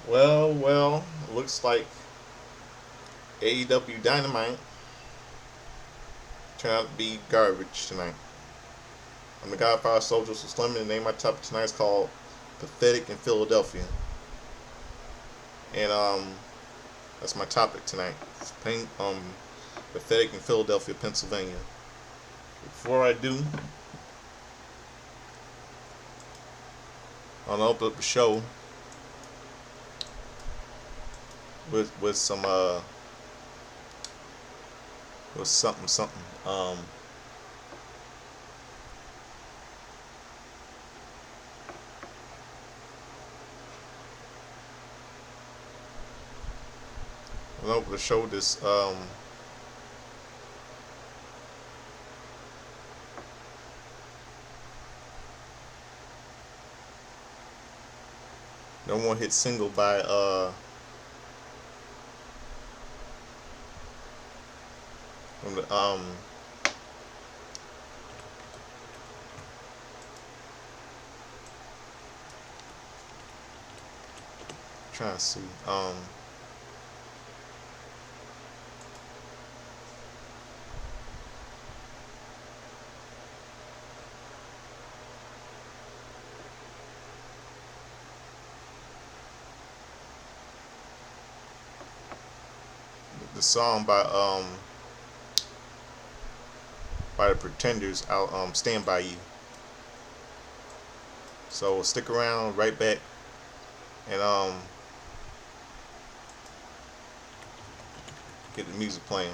Well, looks like AEW Dynamite turned out to be garbage tonight. I'm the Godfather Soldier, so Slim, and the name of my topic tonight is called Pathetic in Philadelphia. And that's my topic tonight. It's pathetic in Philadelphia, Pennsylvania. Before I do, I'll open up the show with some with something. I'll open the show this no one hit single by from the trying to see the song by the Pretenders. I'll stand by you. So stick around, right back, and get the music playing.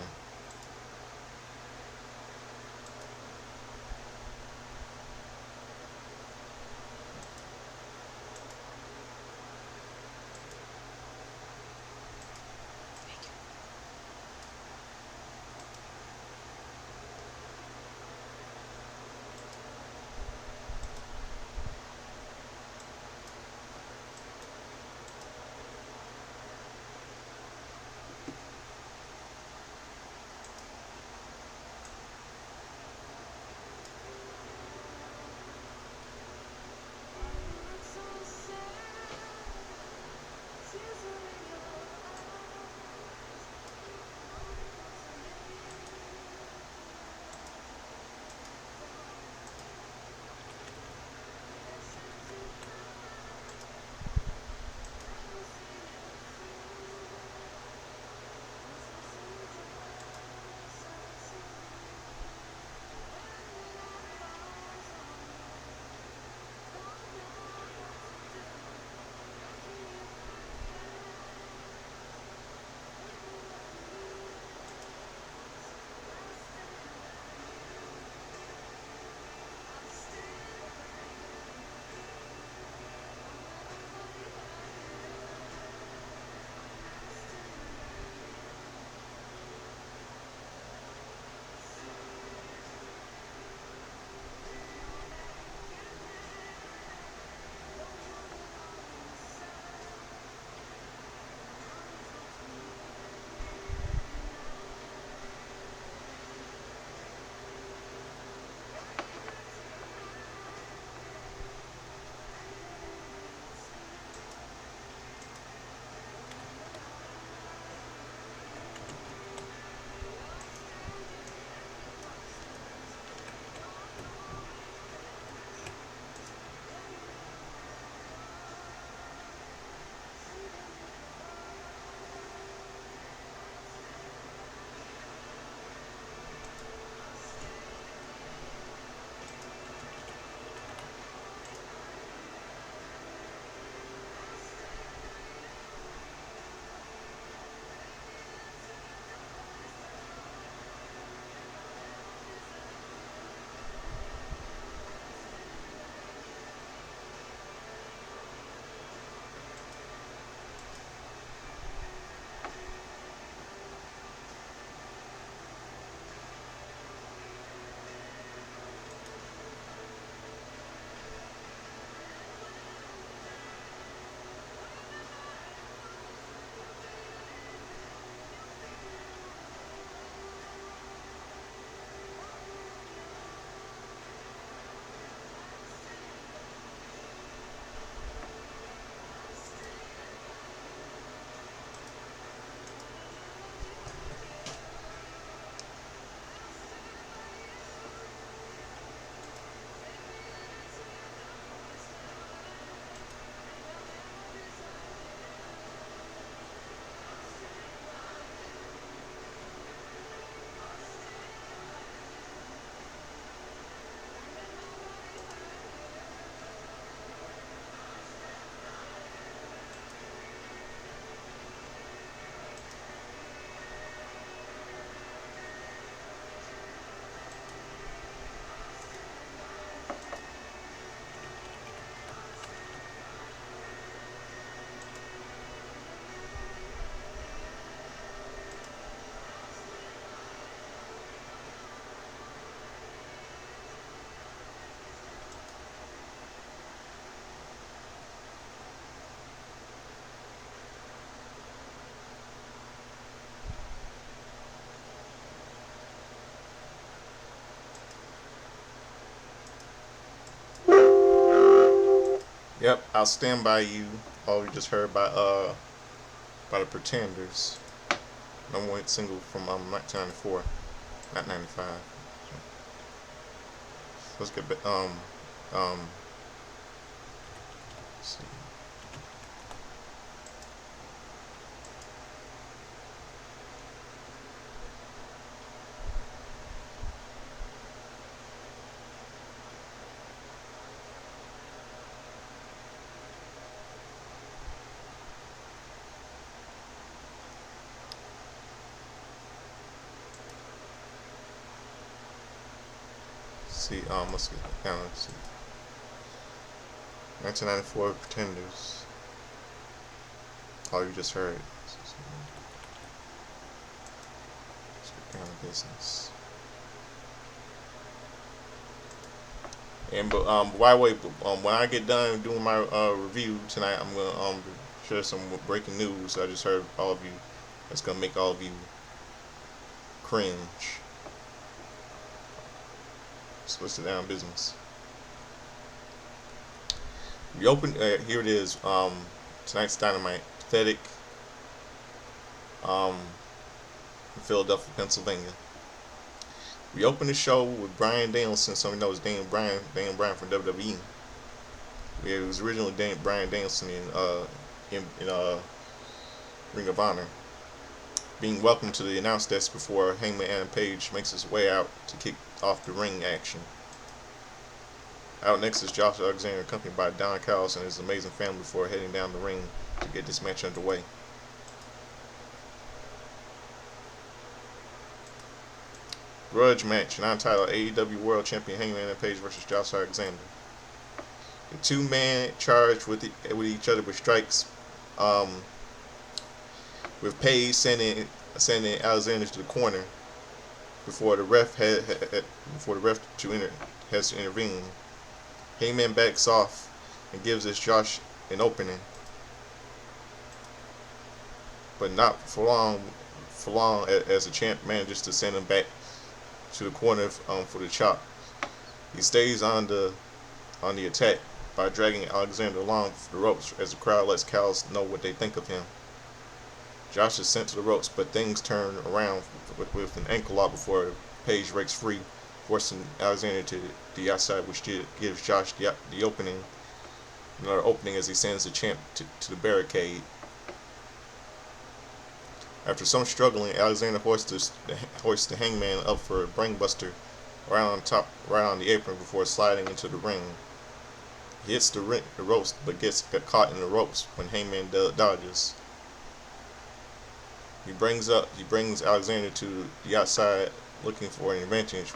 Yep, I'll stand by you. All we just heard by the Pretenders. Number one hit single from 1994, not 95. Let's get um let's see. See, let's get down. Let's see. 1994 Pretenders. All you just heard. Let's get down to business. And but by the way, when I get done doing my review tonight, I'm gonna share some breaking news I just heard all of you. That's gonna make all of you cringe. So let's get down to business. We open here it is. Tonight's Dynamite, pathetic. Um, in Philadelphia, Pennsylvania. We open the show with Bryan Danielson. Somebody knows Dan Bryan from WWE. It was originally Bryan Danielson in Ring of Honor, being welcomed to the announce desk before Hangman Adam Page makes his way out to kick off the ring action. Out next is Josh Alexander, accompanied by Don Callis and his amazing family, before heading down the ring to get this match underway. Grudge match, non-title AEW World Champion Hangman Adam Page versus Josh Alexander. The two men charged with each other with strikes, with Page sending Alexander to the corner before the ref has to intervene. Heyman backs off and gives his Josh an opening, but not for long, as the champ manages to send him back to the corner for the chop. He stays on the attack by dragging Alexander along the ropes as the crowd lets Callis know what they think of him. Josh is sent to the ropes, but things turn around with an ankle lock before Page breaks free, forcing Alexander to the outside, which gives Josh the opening, another opening, as he sends the champ to the barricade. After some struggling, Alexander hoists the Hangman up for a brainbuster right on the apron before sliding into the ring. He hits the ropes, but gets caught in the ropes when Hangman dodges. He brings Alexander to the outside, looking for an advantage.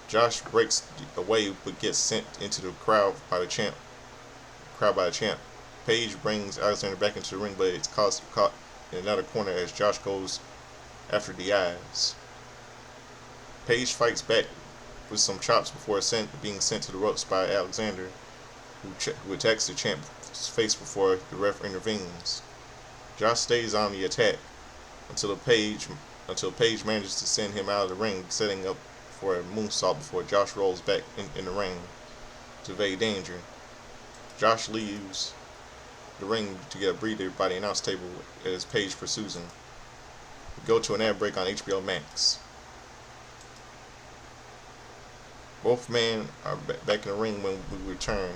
Josh breaks away, but gets sent into the crowd by the champ. Page brings Alexander back into the ring, but it's caught in another corner as Josh goes after the eyes. Page fights back with some chops before being sent to the ropes by Alexander, who attacks the champ's face before the ref intervenes. Josh stays on the attack until Page manages to send him out of the ring, setting up for a moonsault before Josh rolls back in the ring to evade danger. Josh leaves the ring to get a breather by the announce table as Page pursues him. We go to an ad break on HBO Max. Both men are back in the ring when we return,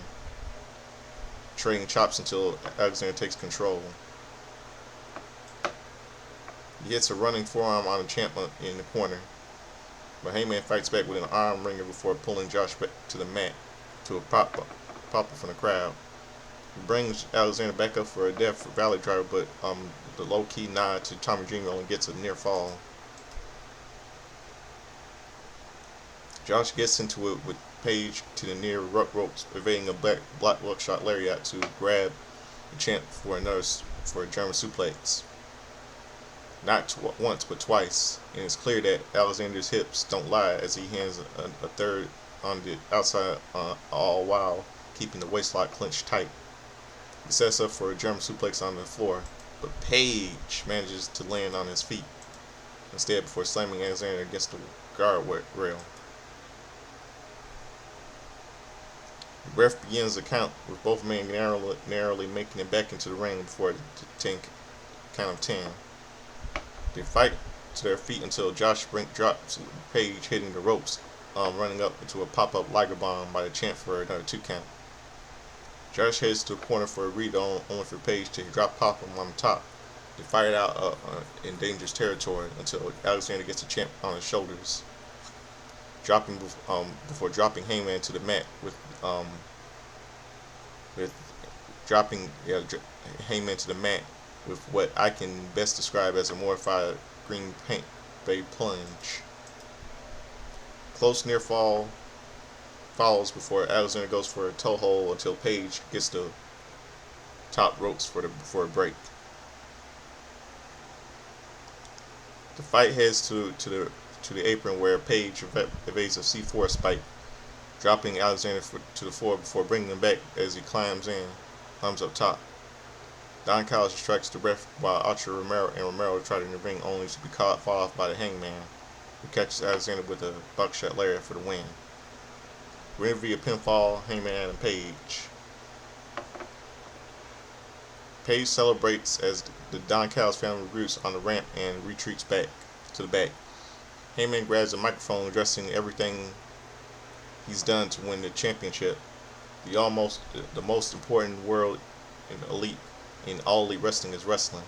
trading chops until Alexander takes control. He hits a running forearm on the champ in the corner, but Heyman fights back with an arm wringer before pulling Josh back to the mat to a pop-up from the crowd. He brings Alexander back up for a Death Valley driver, but the low-key nod to Tommy Dreamer only gets a near fall. Josh gets into it with Page to the near ropes, evading a black buckshot lariat to grab the champ for a German suplex. Not once, but twice, and it's clear that Alexander's hips don't lie as he hands a third on the outside, all while keeping the waistlock clenched tight. He sets up for a German suplex on the floor, but Page manages to land on his feet instead before slamming Alexander against the guard rail. The ref begins the count with both men narrowly making it back into the ring before the 10 count of 10. They fight to their feet until Josh Brink drops Page, hitting the ropes, running up into a pop-up Liger bomb by the champ for another 2 count. Josh heads to the corner for a read only for Page to drop pop him on top. They fight it out in dangerous territory until Alexander gets the champ on his shoulders, dropping before dropping Hangman to the mat with dropping Hangman to the mat with what I can best describe as a mortified Green Bay plunge. Close near fall follows before Alexander goes for a toe hold until Page gets the top ropes for a break. The fight heads to the apron where Page evades a C4 spike, dropping Alexander to the floor before bringing him back as he climbs up top. Don Callis distracts the ref while Archer Romero try to intervene, only to be fall off by the Hangman, who catches Alexander with a buckshot lariat for the win. Winner via pinfall, Hangman and Page. Page celebrates as the Don Callis family groups on the ramp and retreats back to the back. Heyman grabs the microphone, addressing everything he's done to win the championship. The most important world in elite in all elite wrestling is wrestling.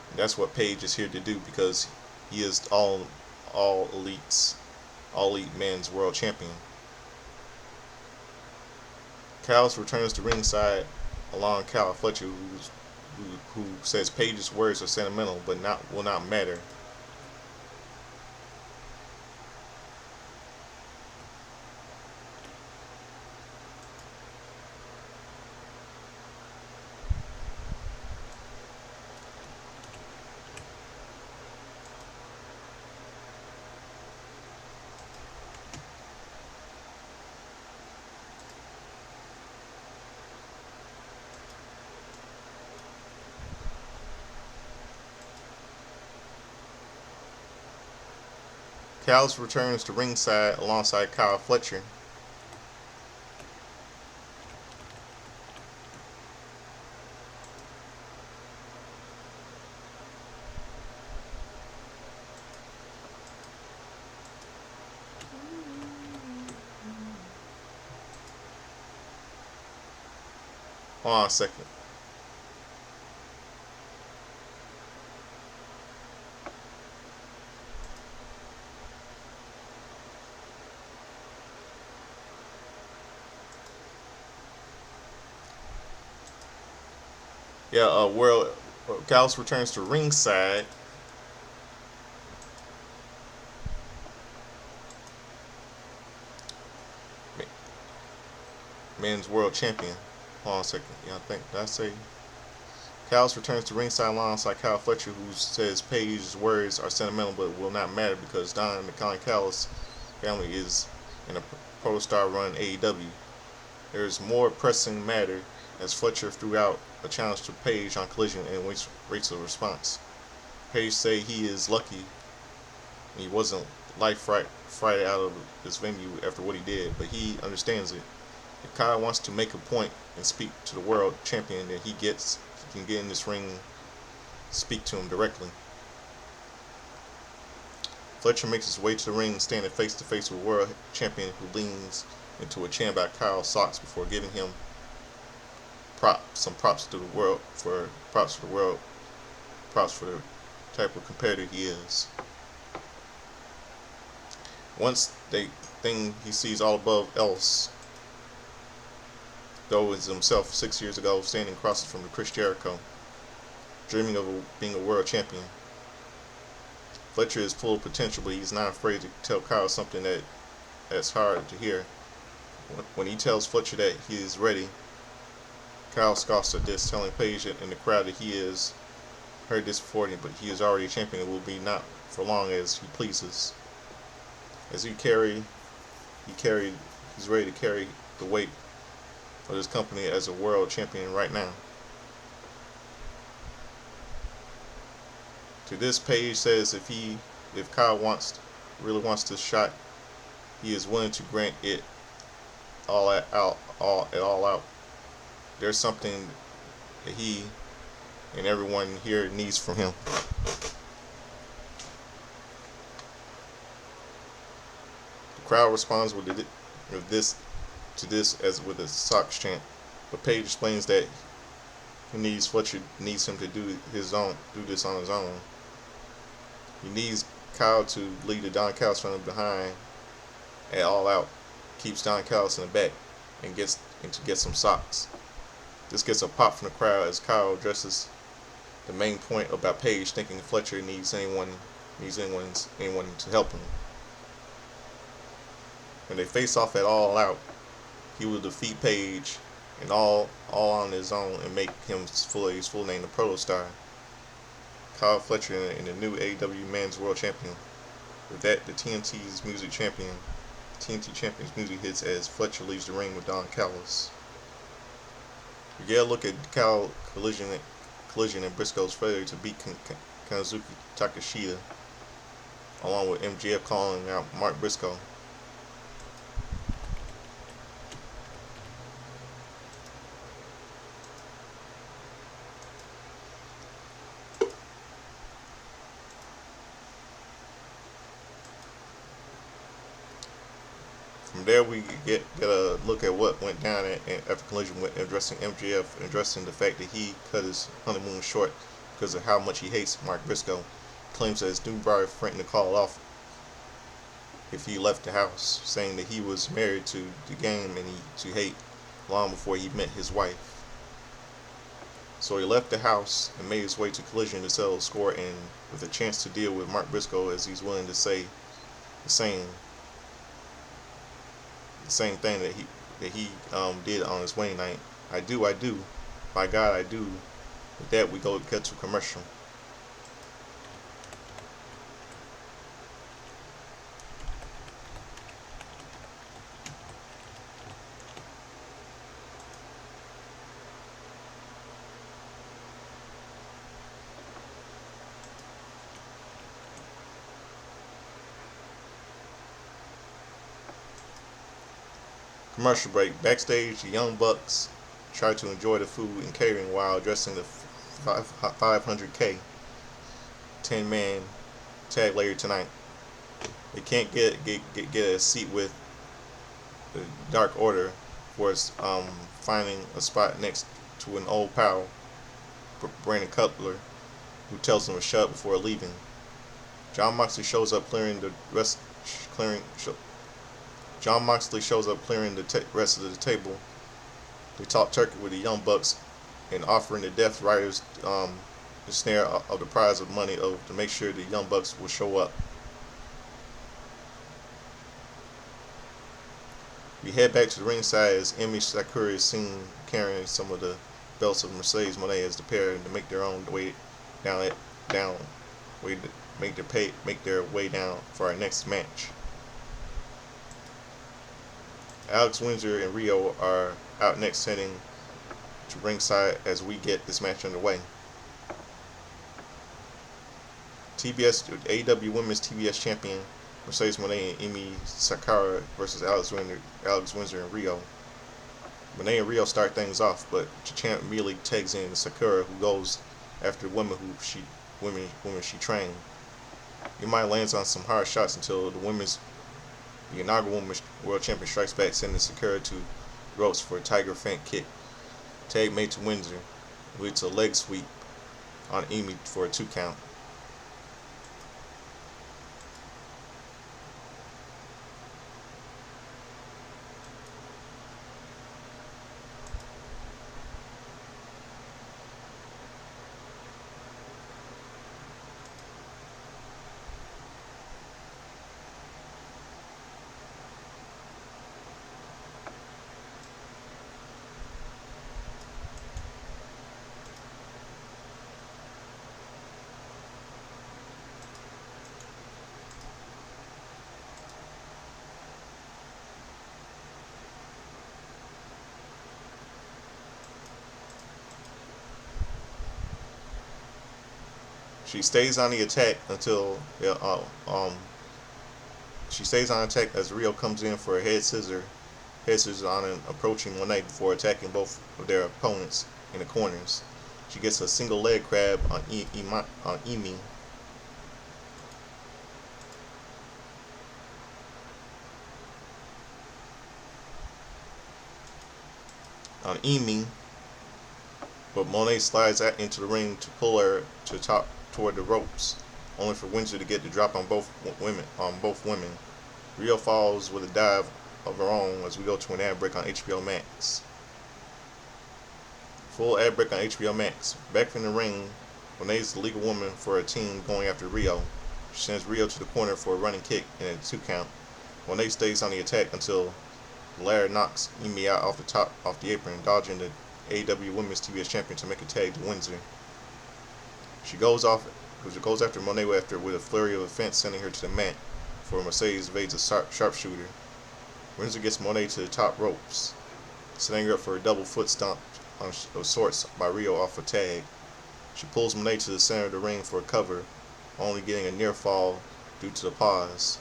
And that's what Page is here to do because he is all elite men's world champion. Callis returns to ringside along Cal Fletcher, who says Page's words are sentimental but will not matter. Callis returns to ringside alongside Kyle Fletcher. Hold on a second. Callis returns to ringside. Men's world champion. Hold on a second. Yeah, I think did I say Callis returns to ringside alongside Kyle Fletcher, who says Page's words are sentimental but will not matter because Don and the Colin Callis family is in a pro star run AEW. There is more pressing matter as Fletcher threw out a challenge to Page on Collision and waits a response. Page say he is lucky and he wasn't fried out of this venue after what he did, but he understands it. If Kyle wants to make a point and speak to the world champion, then he can get in this ring, speak to him directly. Fletcher makes his way to the ring, standing face to face with world champion, who leans into a chant by Kyle's socks before giving him props to the world for the type of competitor he is. Once they thing he sees all above else, though, is himself 6 years ago, standing across from the Chris Jericho, dreaming of being a world champion. Fletcher is full of potential, but he's not afraid to tell Kyle something that's hard to hear. When he tells Fletcher that he is ready, Kyle scoffs at this, telling Page in the crowd that he has heard this before, but he is already a champion and will be not for long as he pleases. As he's ready to carry the weight of his company as a world champion right now. To this, Page says if Kyle really wants this shot, he is willing to grant it all out. There's something that he and everyone here needs from him. The crowd responds with this to this as with a Sox chant, but Page explains that Fletcher needs him to do this on his own. He needs Kyle to lead the Don Callis from behind at all out, keeps Don Callis in the back, and to get some socks. This gets a pop from the crowd as Kyle addresses the main point about Page thinking Fletcher needs anyone to help him. When they face off at all out, he will defeat Page and all on his own and make him his full name the Proto Star. Kyle Fletcher and the new AEW Men's World Champion. With that, the TNT Champion's music hits as Fletcher leaves the ring with Don Callis. We get a look at Cal Collision and Briscoe's failure to beat Kazuki Takeshita, along with MJF calling out Mark Briscoe. From there, we get a look at what went down after Collision, addressing MJF, addressing the fact that he cut his honeymoon short because of how much he hates Mark Briscoe. Claims that his new bride threatened to call off if he left the house, saying that he was married to the game and to hate long before he met his wife. So he left the house and made his way to Collision to settle the score, and with a chance to deal with Mark Briscoe, as he's willing to say the same thing that he did on his wedding night. I do. By God, I do. With that, we go cut to commercial. Commercial break. Backstage, the Young Bucks try to enjoy the food and catering while addressing the 500K 10-man tag later tonight. They can't get a seat with the Dark Order for finding a spot next to an old pal, Brandon Cutler, who tells them to shut up before leaving. John Moxley shows up clearing the rest of the table. They talk turkey with the Young Bucks and offering the Death Riders the snare of the prize of money to make sure the Young Bucks will show up. We head back to the ringside as Emi Sakura is seen carrying some of the belts of Mercedes Moné as the pair to make their own way make their way down for our next match. Alex Windsor and Rio are out next, heading to ringside as we get this match underway. AEW Women's TBS Champion Mercedes Moné and Emi Sakura versus Alex Windsor and Rio. Moné and Rio start things off, but the champ immediately tags in Sakura, who goes after women she trained. Emi lands on some hard shots until the inaugural Women's World Champion strikes back, sending Sakura to ropes for a Tiger Feint kick. Tag made to Windsor, leads to a leg sweep on Emi for a 2 count. She stays on the attack as Rio comes in for a head scissor passes on an approaching Monet before attacking both of their opponents in the corners. She gets a single leg crab on Emi. On Emi, but Monet slides into the ring to pull her to top toward the ropes, only for Windsor to get the drop on both women. Rio falls with a dive of her own as we go to an ad break on HBO Max. Full ad break on HBO Max. Back from the ring, Monet is the legal woman for her team going after Rio. She sends Rio to the corner for a running kick and a 2 count. Monet stays on the attack until Lair knocks Emi out off the apron, dodging the AEW Women's TBS Champion to make a tag to Windsor. She goes after Monet with a flurry of offense, sending her to the mat before Mercedes evades a sharpshooter. Windsor gets Monet to the top ropes, setting her up for a double foot stomp of sorts by Rio off a tag. She pulls Monet to the center of the ring for a cover, only getting a near fall due to the pause.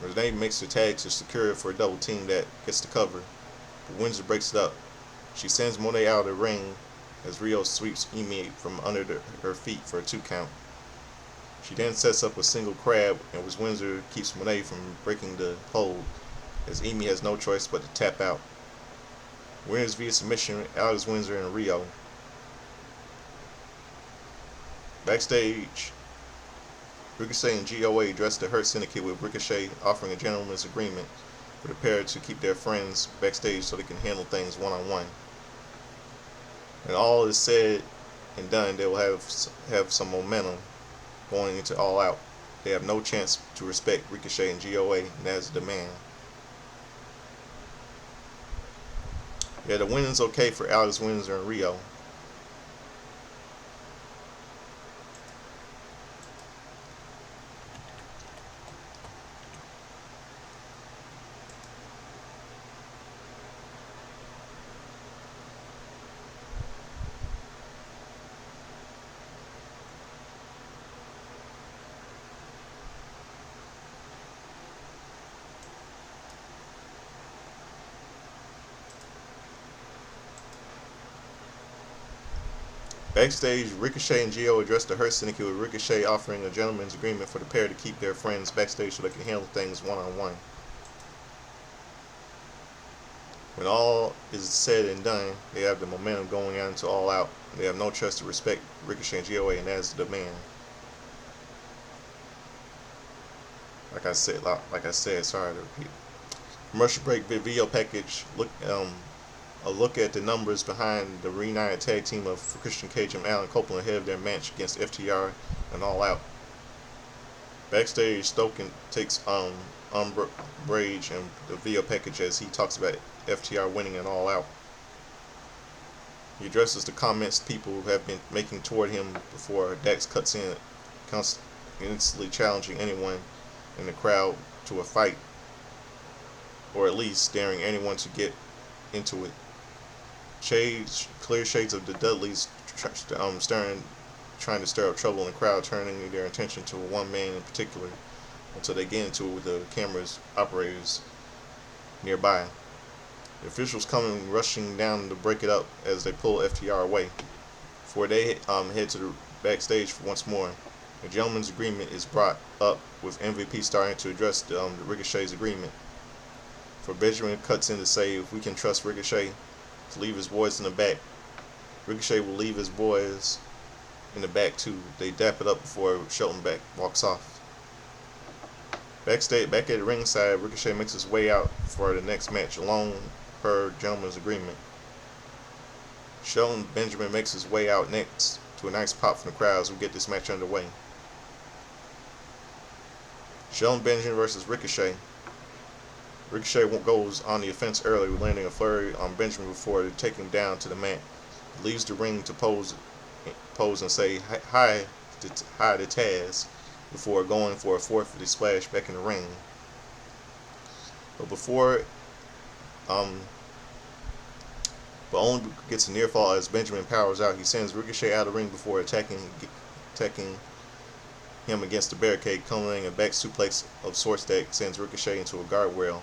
Renee makes the tag to secure it for a double team that gets the cover, but Windsor breaks it up. She sends Monet out of the ring as Rio sweeps Emi from under her feet for a 2 count. She then sets up a single crab, and as Windsor keeps Monet from breaking the hold, as Emi has no choice but to tap out. Winners via submission, Alex Windsor and Rio. Backstage, Ricochet and GOA address the Hurt Syndicate, with Ricochet offering a gentleman's agreement for the pair to keep their friends backstage so they can handle things one-on-one. When all is said and done, they will have some momentum going into All Out. They have no chance to respect Ricochet and GOA, and that is the demand. Yeah, the winning's okay for Alex Windsor and Rio. Backstage, Ricochet and Gio address the Hurt Syndicate, with Ricochet offering a gentleman's agreement for the pair to keep their friends backstage so they can handle things one-on-one. When all is said and done, they have the momentum going out into All Out. They have no choice to respect Ricochet and GOA, and that is the demand. Like I said, sorry to repeat. Commercial break video package. A look at the numbers behind the reunited tag team of Christian Cage and Alan Copeland ahead of their match against FTR and All Out. Backstage, Stoken takes umbrage in the video package as he talks about FTR winning and All Out. He addresses the comments people have been making toward him before Dax cuts in, instantly challenging anyone in the crowd to a fight, or at least daring anyone to get into it. Clear shades of the Dudleys trying to stir up trouble in the crowd, turning their attention to one man in particular until they get into it with the camera's operators nearby. The officials come rushing down to break it up as they pull FTR away. Before they head to the backstage once more, a gentleman's agreement is brought up, with MVP starting to address the Ricochet's agreement. For Benjamin cuts in to say if we can trust Ricochet to leave his boys in the back, Ricochet will leave his boys in the back too. They dap it up before Shelton walks off. Backstage, back at the ringside, Ricochet makes his way out for the next match along per gentleman's agreement. Shelton Benjamin makes his way out next to a nice pop from the crowd as we get this match underway. Shelton Benjamin versus Ricochet. Ricochet goes on the offense early, landing a flurry on Benjamin before taking him down to the mat. He leaves the ring to pose and say hi to Taz before going for a 450 splash back in the ring. But only gets a near fall as Benjamin powers out. He sends Ricochet out of the ring before attacking him against the barricade, culminating a back suplex of sorts that sends Ricochet into a guardrail.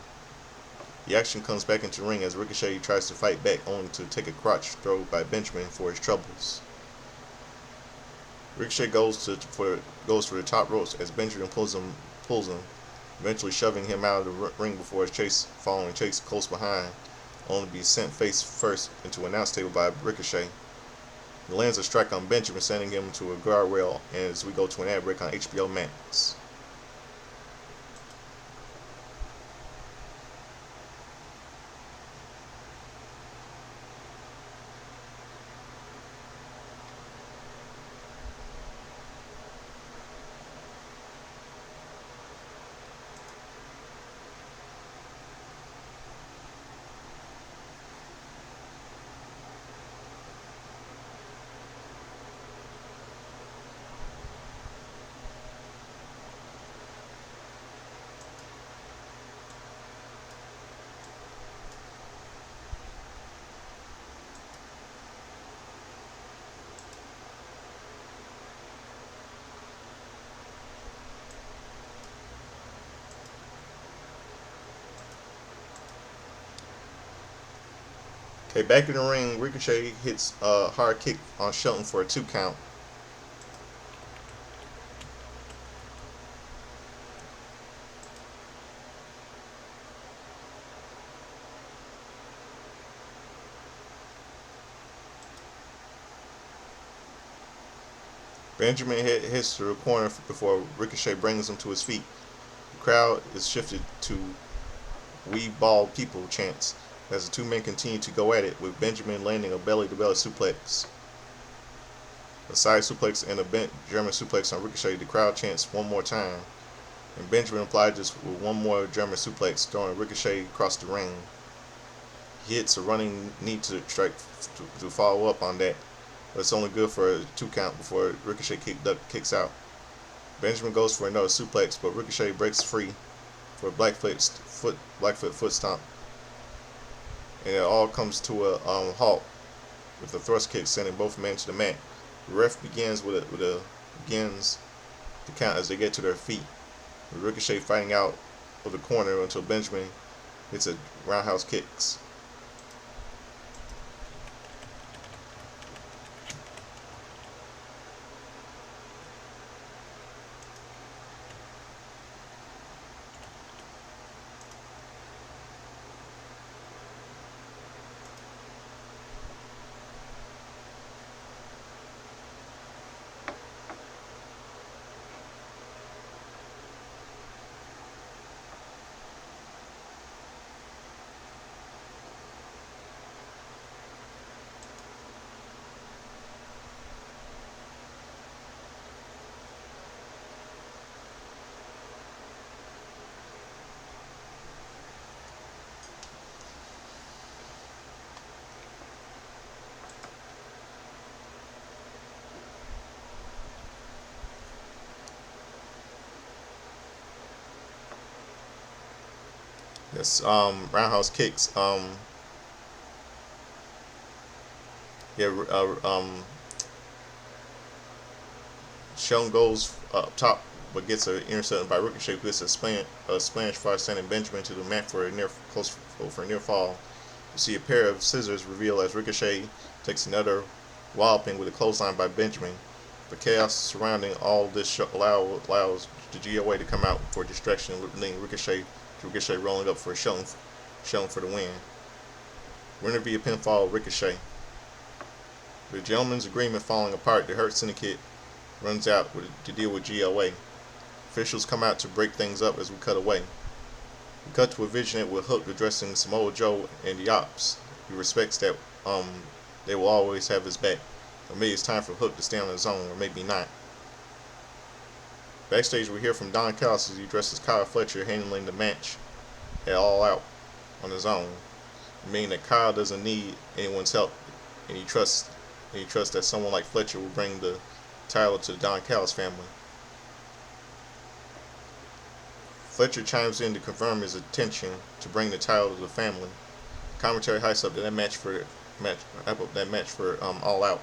The action comes back into the ring as Ricochet tries to fight back, only to take a crotch throw by Benjamin for his troubles. Ricochet goes for the top ropes as Benjamin pulls him, eventually shoving him out of the ring before following Chase close behind, only to be sent face first into an announce table by Ricochet. He lands a strike on Benjamin, sending him to a guardrail as we go to an ad break on HBO Max. Okay, back in the ring, Ricochet hits a hard kick on Shelton for a 2 count. Benjamin hits to the corner before Ricochet brings him to his feet. The crowd is shifted to "We Ball People" chants as the two men continue to go at it, with Benjamin landing a belly-to-belly suplex, a side suplex, and a bent German suplex on Ricochet. The crowd chants one more time, and Benjamin obliges with one more German suplex, throwing Ricochet across the ring. He hits a running knee to strike to follow up on that, but it's only good for a 2 count before Ricochet kicks out. Benjamin goes for another suplex, but Ricochet breaks free for a Blackfoot foot stomp, and it all comes to a halt with a thrust kick, sending both men to the mat. The ref begins begins the count as they get to their feet, with Ricochet fighting out of the corner until Benjamin hits a roundhouse kicks. Yes, roundhouse kicks. Yeah, Shelton goes up top, but gets an interception by Ricochet, who gets a splash fire, sending Benjamin to the mat for a near fall. You see a pair of scissors reveal as Ricochet takes another walloping with a clothesline by Benjamin. The chaos surrounding all this allows the GOA to come out for distraction, leading Ricochet rolling up for Shelton for the win. Winner via pinfall, Ricochet. The gentleman's agreement falling apart, the Hurt Syndicate runs out to deal with GOA. Officials come out to break things up as we cut away. We cut to a vignette with Hook addressing Samoa Joe and the Ops. He respects that they will always have his back. Or maybe it's time for Hook to stay on his own, or maybe not. Backstage, we hear from Don Callis as he addresses Kyle Fletcher handling the match at All Out on his own, meaning that Kyle doesn't need anyone's help, and he trusts that someone like Fletcher will bring the title to the Don Callis family. Fletcher chimes in to confirm his intention to bring the title to the family. Commentary hypes up that match for All Out.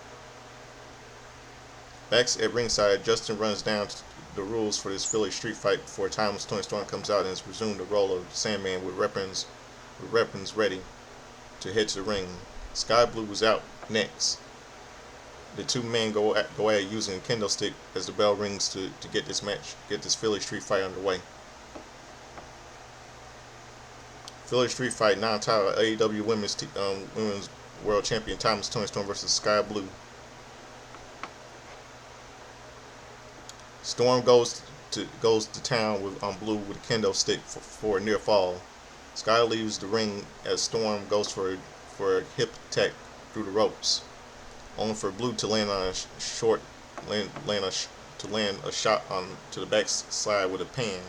Back at ringside, Justin runs down the rules for this Philly street fight before Timeless Tony Storm comes out and has resumed the role of Sandman with weapons with weapons ready to head to the ring. Sky Blue was out next. The two men go at it using a kendo stick as the bell rings to get this Philly Street fight underway. Philly Street Fight non-title AEW Women's World Champion Thomas Toni Storm versus Sky Blue. Storm goes to town with Blue with a kendo stick for a near fall. Sky leaves the ring as Storm goes for a hip attack through the ropes, only for Blue to land on a shot to the backside with a pan.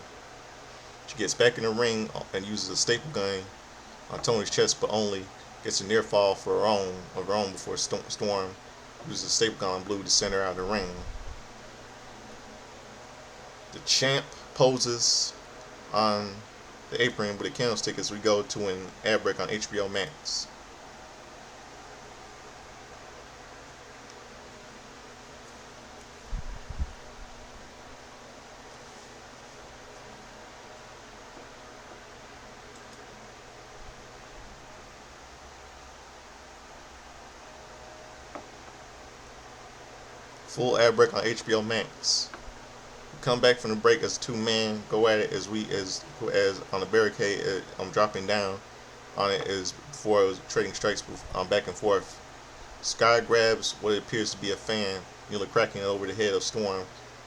She gets back in the ring and uses a staple gun on Tony's chest, but only gets a near fall of her own before Storm uses a staple gun on Blue to send her out of the ring. The champ poses on the apron with a candlestick as we go to an ad break on HBO Max. Full ad break on HBO Max. We come back from the break as two men go at it as on the barricade. I'm dropping down on it as before it was trading strikes back and forth. Sky grabs what appears to be a fan, nearly cracking it over the head of Storm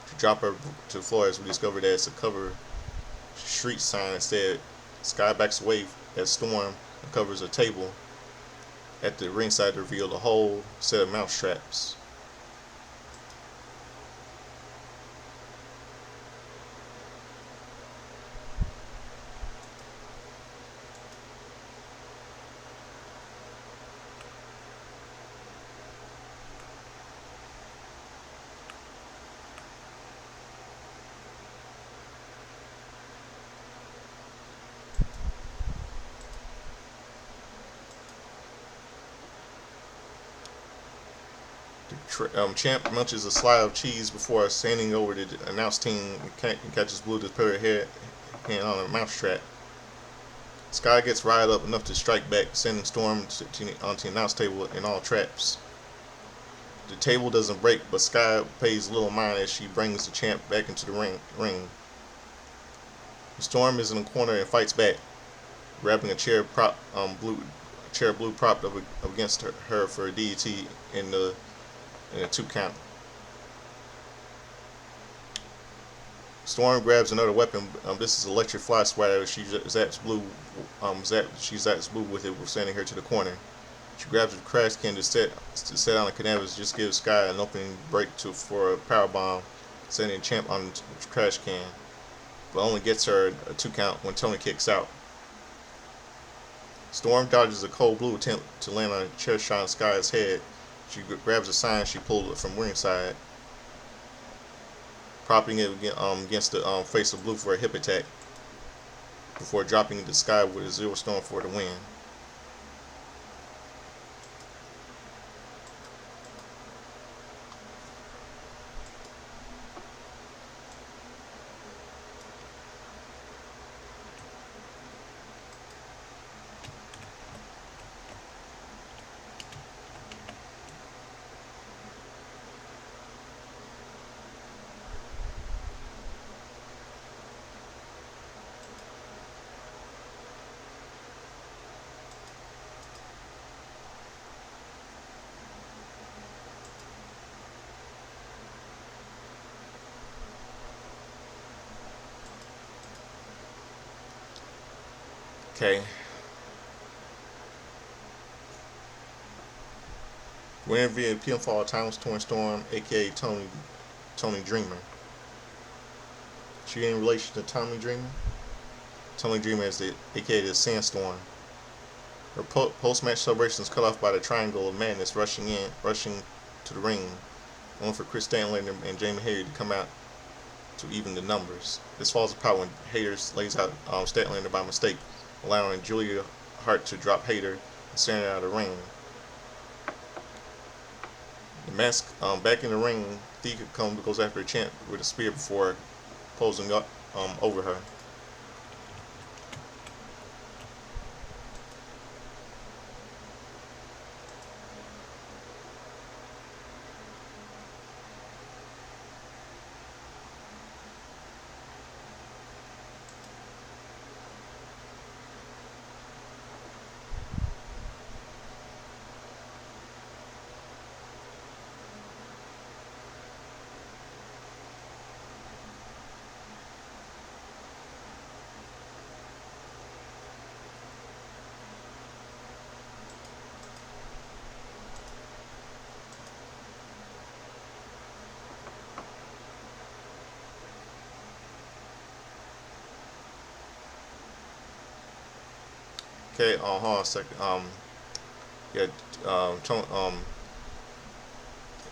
to drop her to the floor as we discover that it's a cover street sign instead. Sky backs away as Storm uncovers a table at the ringside to reveal a whole set of mouse traps. Champ munches a slide of cheese before standing over the announce team and catches Blue to put her hand on a mousetrap. Sky gets riled up enough to strike back, sending Storm onto the announce table in all traps. The table doesn't break, but Sky pays little mind as she brings the champ back into the ring. Storm is in the corner and fights back, grabbing a chair Blue propped up against her for a DDT in a 2 count. Storm grabs another weapon. This is electric fly swatter. She zaps Blue. She zaps Blue with it, sending her to the corner. She grabs a trash can to set on the canvas. Just gives Sky an opening break for a power bomb, sending the champ on the trash can, but only gets her a 2 count when Tony kicks out. Storm dodges a cold Blue attempt to land on a chair shot on Sky's head. She grabs a sign she pulled from ringside, propping it against the face of Blue for a hip attack, before dropping into Sky with a zero Storm for the win. Okay. Winner via pinfall, Thomas Toni Storm, aka Tony Dreamer. She in relation to Tommy Dreamer? Tony Dreamer is aka the Sandstorm. Her post-match celebration is cut off by the Triangle of Madness rushing to the ring, only for Chris Stanlander and Jamie Hayter to come out to even the numbers. This falls apart when Hayter lays out Statlander by mistake, allowing Julia Hart to drop Hayter and send her out of the ring. The mask back in the ring, Thea goes after the champ with a spear before posing up over her. Okay, hold on a second. Yeah,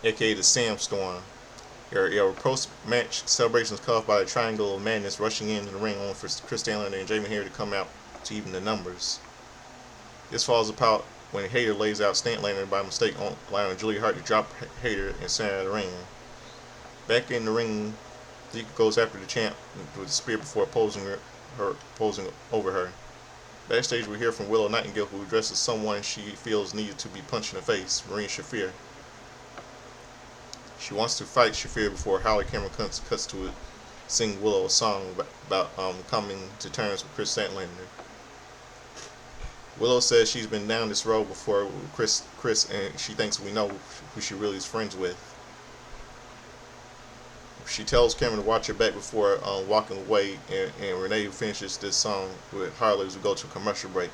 aka the Sam Storm. Your post-match celebrations caused by the Triangle of Madness rushing into the ring on for Chris Stanley and Jamie Hayter to come out to even the numbers. This falls apart when Hayter lays out Stanlander by mistake, allowing Julia Hart to drop Hayter and center of the ring. Back in the ring, Zeke goes after the champ with a spear before posing over her. Backstage, we hear from Willow Nightingale, who addresses someone she feels needed to be punched in the face, Marine Shafir. She wants to fight Shafir before Howard Cameron cuts to it, sing Willow a song about coming to terms with Chris Statlander. Willow says she's been down this road before with Chris, and she thinks we know who she really is friends with. She tells Cameron to watch her back before walking away, and Renee finishes this song with Harley as we go to a commercial break.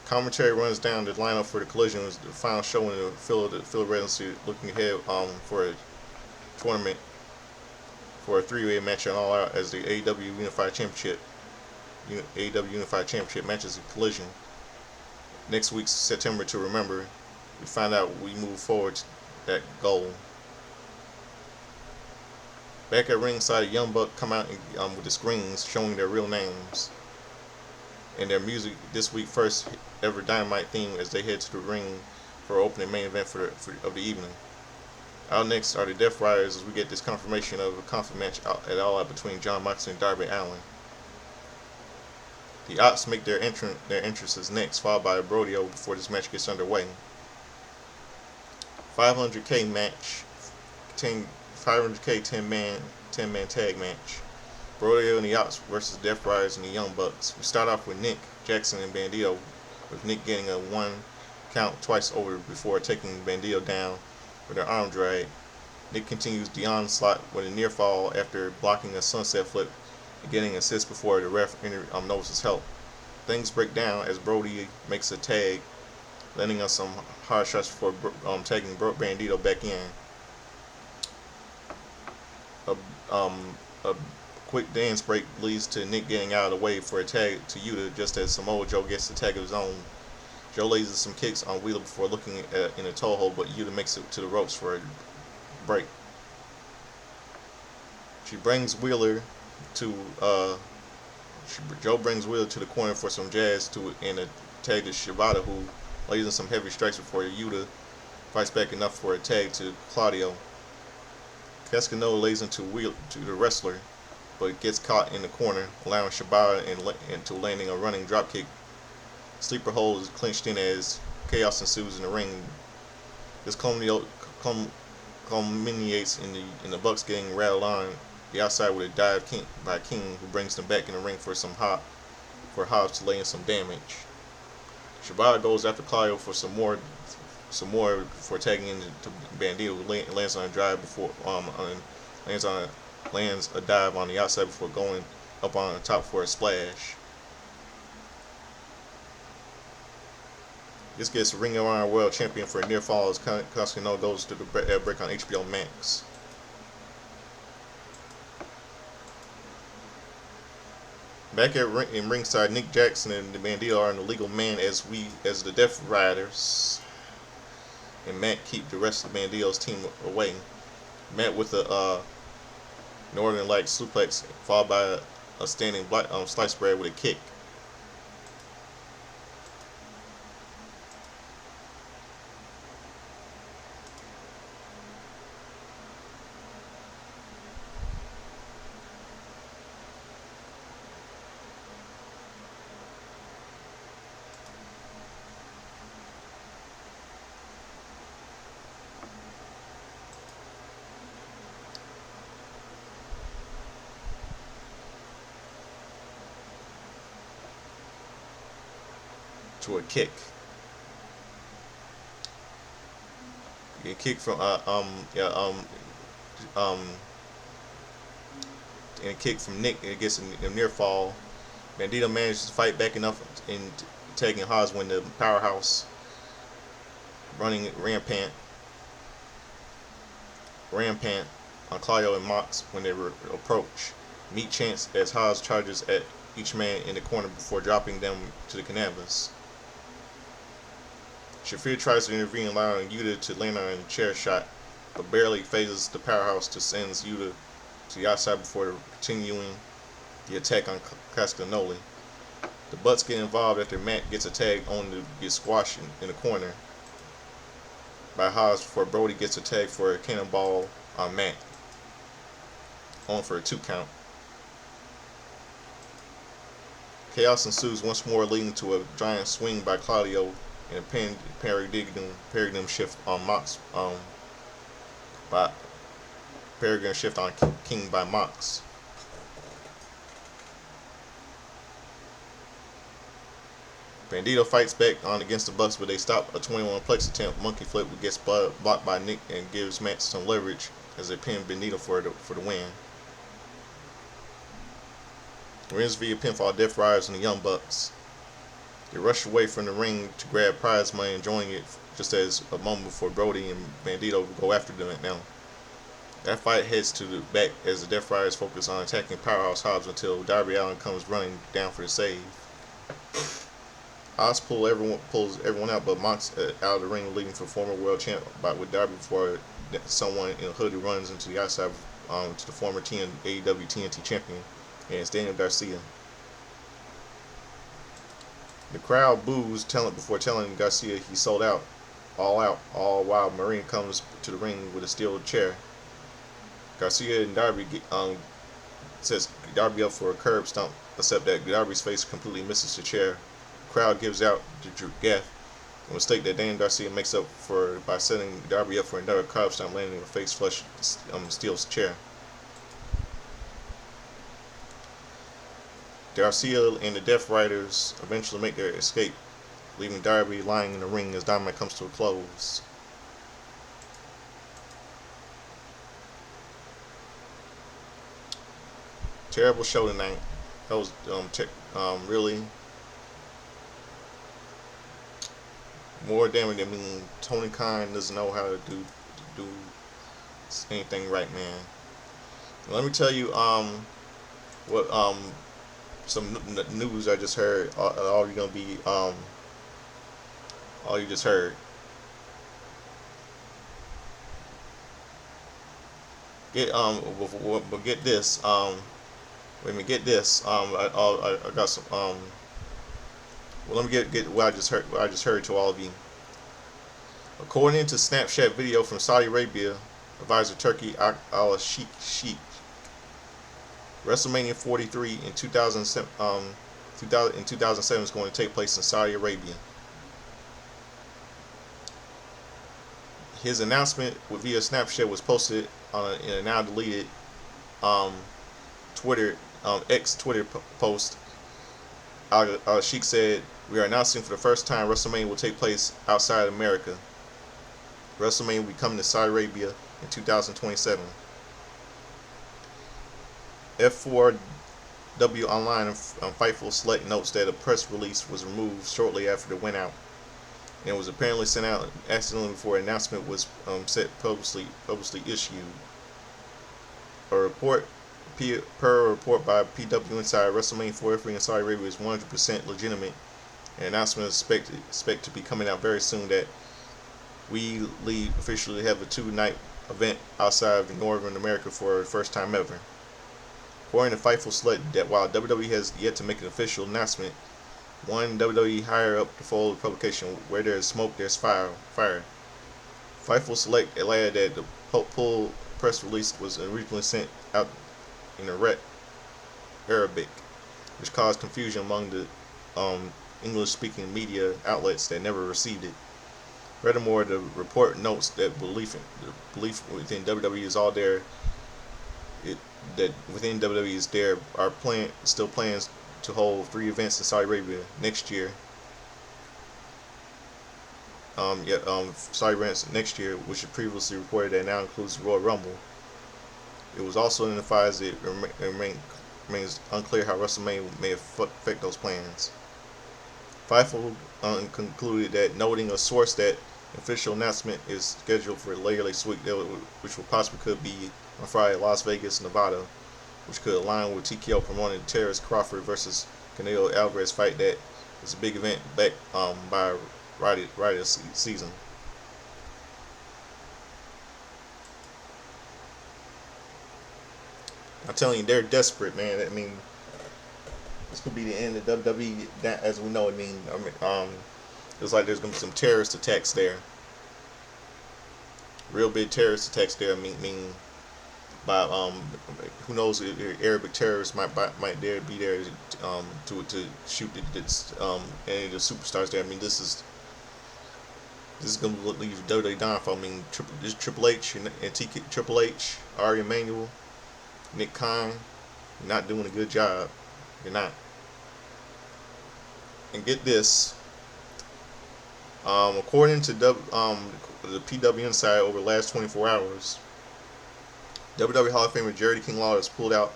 Commentary runs down the lineup for the Collision. The final show in the Philadelphia, looking ahead for a tournament for a three-way match on All Out as the AEW Unified Championship matches a Collision. Next week's September to remember. We find out we move forward to that goal. Back at ringside, Young Buck come out with the screens showing their real names and their music this week first ever Dynamite theme as they head to the ring for opening main event of the evening. Out next are the Death Riders as we get this confirmation of a conflict match at All Out between John Moxley and Darby Allin. The Ops make their entrances next, followed by a Brodeo before this match gets underway. 500K match, 500K 10-man tag match. Brodeo and the Ops versus Death Riders and the Young Bucks. We start off with Nick, Jackson, and Bandito, with Nick getting a one count twice over before taking Bandito down with an arm drag. Nick continues the onslaught with a near fall after blocking a sunset flip and getting an assist before the ref notices help. Things break down as Brody makes a tag, landing on some hard shots before taking Bandito back in. A quick dance break leads to Nick getting out of the way for a tag to Yuta just as Samoa Joe gets the tag of his own. Joe lays some kicks on Wheeler before looking in a toe hold, but Yuta makes it to the ropes for a break. Joe brings Wheeler to the corner for some jazz and a tag to Shibata, who lays in some heavy strikes before Yuta fights back enough for a tag to Claudio. Cascano lays into the wrestler, but gets caught in the corner, allowing Shibata into landing a running dropkick. Sleeper hold is clinched in as chaos ensues in the ring. This culminates in the Bucks getting rattled on the outside with a dive by King, who brings them back in the ring for Hobbs to lay in some damage. Shibata goes after Claudio for some more before tagging into Bandito, who lands on a drive lands a dive on the outside before going up on the top for a splash. This gets Ring of Honor World Champion for a near fall as Cascano goes to the break on HBO Max. Back in ringside, Nick Jackson and the Bandito are in the legal man as the Death Riders and Matt keep the rest of Bandito's team away. Matt with a Northern Light suplex followed by a standing slice bread with a kick. To a kick. A kick from and a kick from Nick. It gets a near fall. Bandito manages to fight back enough in taking Haas when the powerhouse running rampant on Claudio and Mox when they approach. meet chance as Haas charges at each man in the corner before dropping them to the canvas. Shafir tries to intervene, allowing Yuta to land on a chair shot, but barely phases the powerhouse to send Yuta to the outside before continuing the attack on Castagnoli. The Butts get involved after Matt gets a tag on to get squashed in the corner by Haas before Brody gets a tag for a cannonball on Matt, on for a 2 count. Chaos ensues once more, leading to a giant swing by Claudio and a paradigm shift on Mox by paradigm shift on King by Mox. Bandito fights back on against the Bucks, but they stop a 21 plex attempt. Monkey flip gets blocked by Nick and gives Matt some leverage as they pin Bandito for the win. Wins via pinfall. Death Riders and the Young Bucks. They rush away from the ring to grab prize money, enjoying it just as a moment before Brody and Bandito go after them now. That fight heads to the back as the Death Riders focus on attacking Powerhouse Hobbs until Darby Allin comes running down for the save. Oz pulls everyone out, but Mox out of the ring, leading for former world champ with Darby before someone in a hoodie runs into the outside to the former AEW TNT champion, and it's Daniel Garcia. The crowd boos before telling Garcia he sold out, all while Marine comes to the ring with a steel chair. Garcia and Darby sets Darby up for a curb stomp, except that Darby's face completely misses the chair. Crowd gives out to Drew Gaff, a mistake that Daniel Garcia makes up for by setting Darby up for another curb stomp, landing a face flush Steel's chair. Garcia and the Death Riders eventually make their escape, leaving Darby lying in the ring as Dynamite comes to a close. Terrible show tonight. That was really more damage. I mean, Tony Khan doesn't know how to do anything right, man. Let me tell you what some news I just heard. All you gonna be all you just heard. Get but get this wait a minute, get this I got some well, let me get what I just heard to all of you. According to Snapchat video from Saudi Arabia advisor Turkey al-Sheikh, WrestleMania 43 in 2007 is going to take place in Saudi Arabia. His announcement via Snapchat was posted in a now deleted X Twitter post. Sheik said, "We are announcing for the first time WrestleMania will take place outside America. WrestleMania will be coming to Saudi Arabia in 2027. F4W Online Fightful Select notes that a press release was removed shortly after the went out, and was apparently sent out accidentally before an announcement was publicly issued. Per a report by PW Insider, WrestleMania 43 in Saudi Arabia is 100% legitimate. An announcement is expect to be coming out very soon that we officially have a 2-night event outside of Northern America for the first time ever." According to Fightful Select, that while WWE has yet to make an official announcement, one WWE higher up the fold of publication, "Where there is smoke, there's fire." Fightful Select added that the full press release was originally sent out in Arabic, which caused confusion among the English-speaking media outlets that never received it. Furthermore, the report notes that belief within WWE is all there. That within WWE is there are still plans to hold 3 events in Saudi Arabia next year. Saudi events next year, which was previously reported that now includes the Royal Rumble. It was also identified as it remains unclear how WrestleMania may affect those plans. Fightful concluded that, noting a source that official announcement is scheduled for later this week, which will possibly could be on Friday, Las Vegas, Nevada. which could align with TKO promoting Terrence Crawford versus Canelo Alvarez fight that is a big event back by right of season. I'm telling you, they're desperate, man. I mean, this could be the end of WWE as we know it. It's like there's gonna be some terrorist attacks there, real big terrorist attacks there. By who knows, Arabic terrorists might dare be there to shoot any of the superstars there. I mean, this is gonna leave WWE downfall. I mean, this Triple H and Triple H, Ari Emanuel, Nick Khan, you're not doing a good job. You're not. And get this, according to the PW Insider, over the last 24 hours, WWE Hall of Famer Jerry King Lawler has pulled out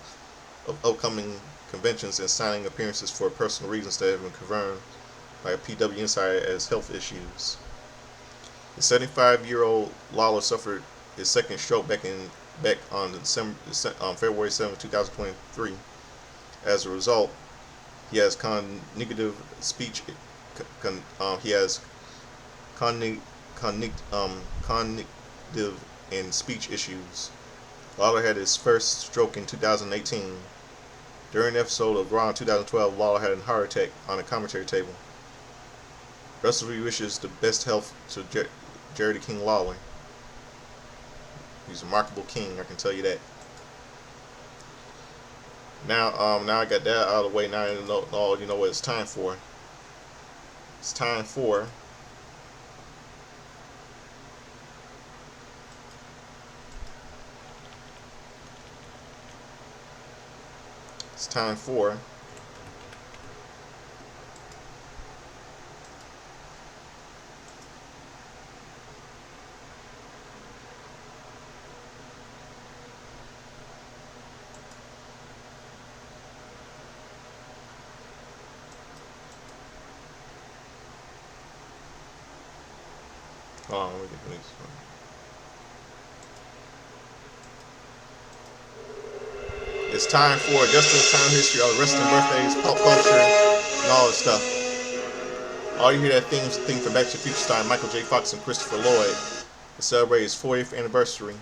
of upcoming conventions and signing appearances for personal reasons that have been confirmed by a PW Insider as health issues. The 75-year-old Lawler suffered his second stroke back on February 7, 2023. As a result, he has cognitive speech. He has cognitive and speech issues. Lawler had his first stroke in 2018. During an episode of Raw in 2012, Lawler had a heart attack on a commentary table. WrestleReview wishes the best health to Jerry the King Lawler. He's a remarkable king, I can tell you that. Now I got that out of the way. Now you know what it's time for. It's time for it's time for let me get this one. It's time for just in time history of wrestling birthdays, pop culture, and all this stuff. All you hear that theme from Back to the Future star Michael J. Fox and Christopher Lloyd to celebrate his 40th anniversary.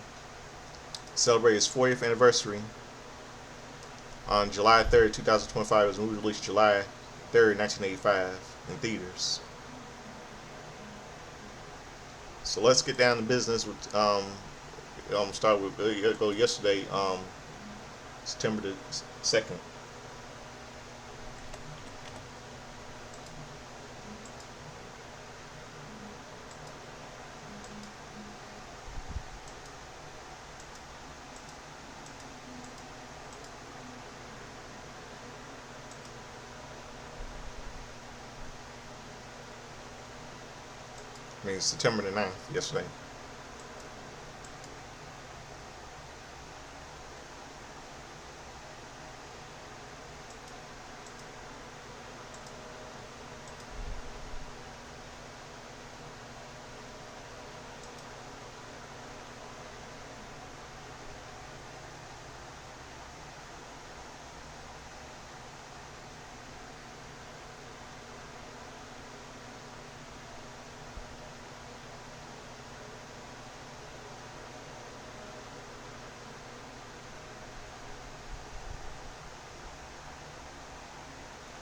On July 3rd, 2025. It was a movie released July 3rd, 1985 in theaters. So let's get down to business with start with go yesterday, September the 2nd. I mean, September the 9th, yesterday.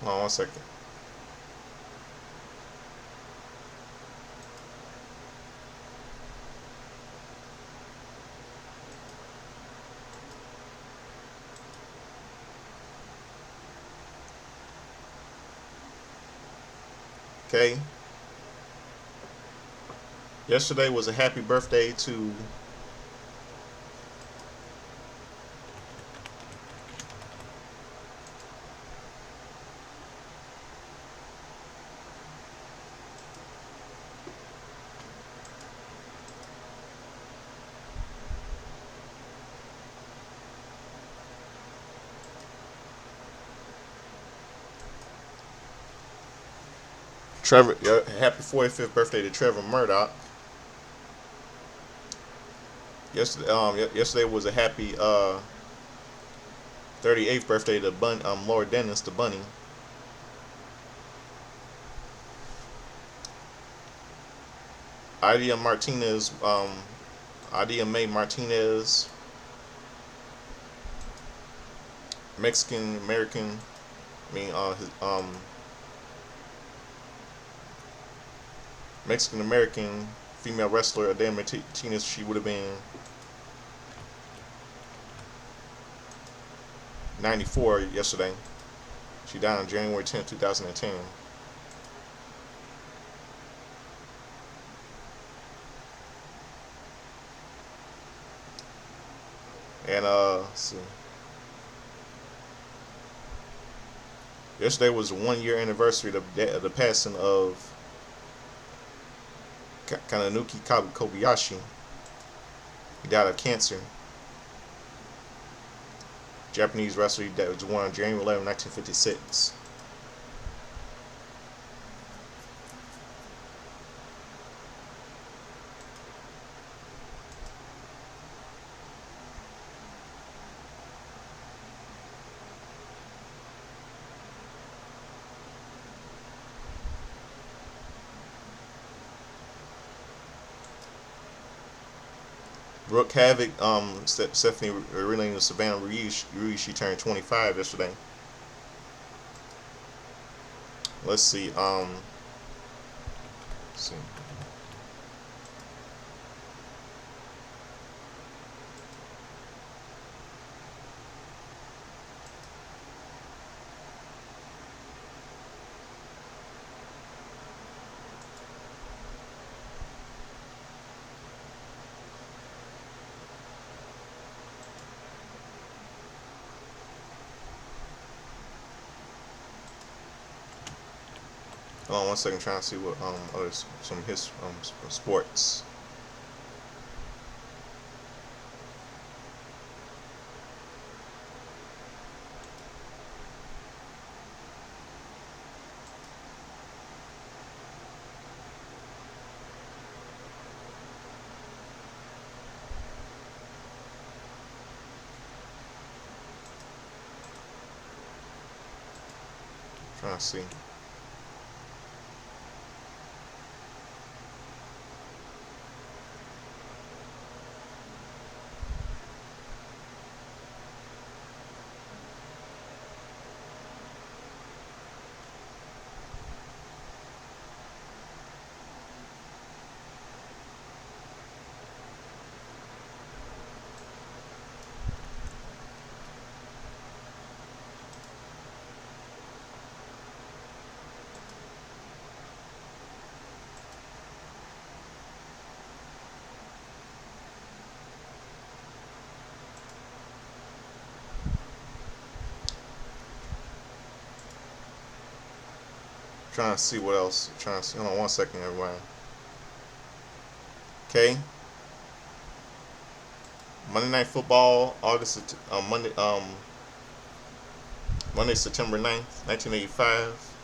Hold on 1 second. Okay. Yesterday was a happy birthday to Trevor. Happy 45th birthday to Trevor Murdoch. Yesterday was a happy 38th birthday to Laura Dennis, the bunny. Idia Martinez, Idia May Martinez, Mexican American. I mean, Mexican American female wrestler Idia Martinez. She would have been 94 yesterday. She died on January 10th, 2010. And let's see. Yesterday was the 1 year anniversary of the passing of Kananuki Kobayashi. He died of cancer. Japanese wrestler that was born on January 11, 1956. Brooke Havoc, Stephanie Renee Savannah Ruiz, she turned 25 yesterday. Let's see. Let's see. Hold on 1 second, trying to see what other some of his sports. Trying to see. Trying to see what else. Trying to see. Hold on 1 second, everyone. Okay. Monday Night Football, Monday September 9th, 1985.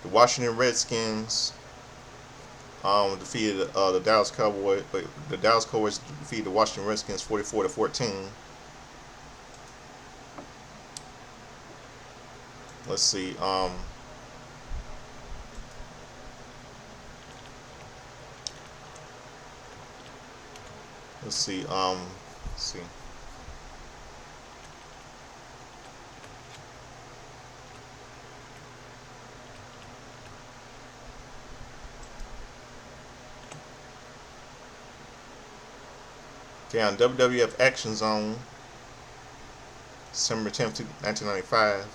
The Washington Redskins defeated the Dallas Cowboys. But the Dallas Cowboys defeated the Washington Redskins 44-14. Let's see. Let's see. Let's see. Okay, on WWF Action Zone, December 10th, 1995.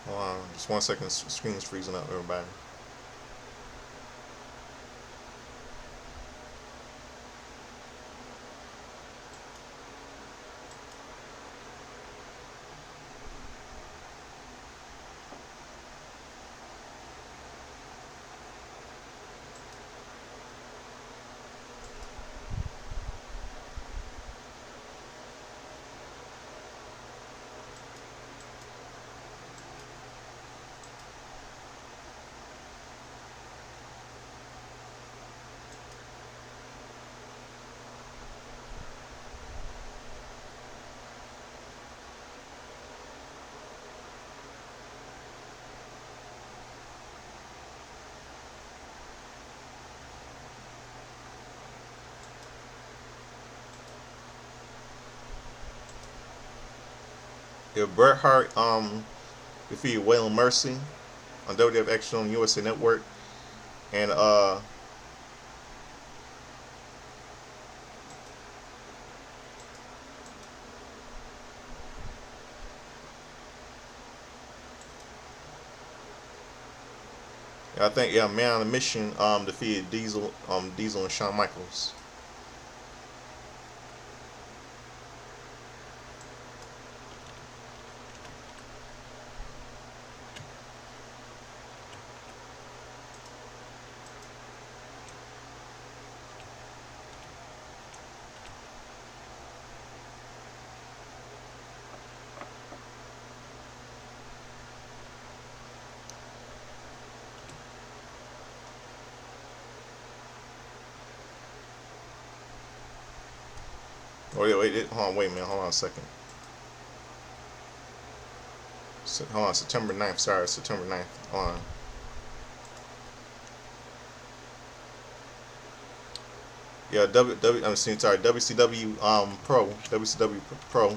Hold on, just 1 second. Screen's freezing up, everybody. Yeah, Bret Hart defeated Waylon Mercy on WWF Action on USA Network, and I think Man on a Mission defeated Diesel and Shawn Michaels. Oh yeah, hold on, wait a minute, hold on a second. Hold on, September 9th. Sorry, September 9th. Hold on. Yeah, sorry, WCW Pro, WCW Pro.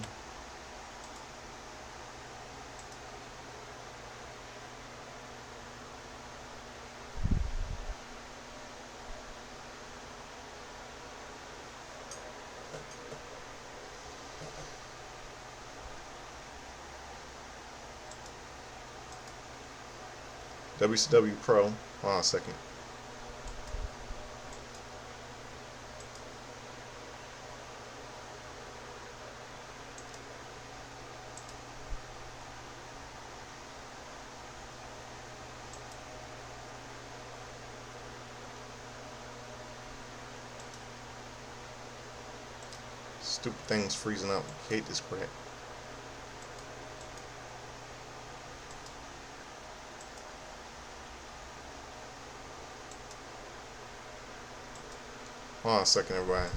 WCW Pro. Hold on a second. Stupid thing's freezing up. I hate this crap. Hold on a second, everybody.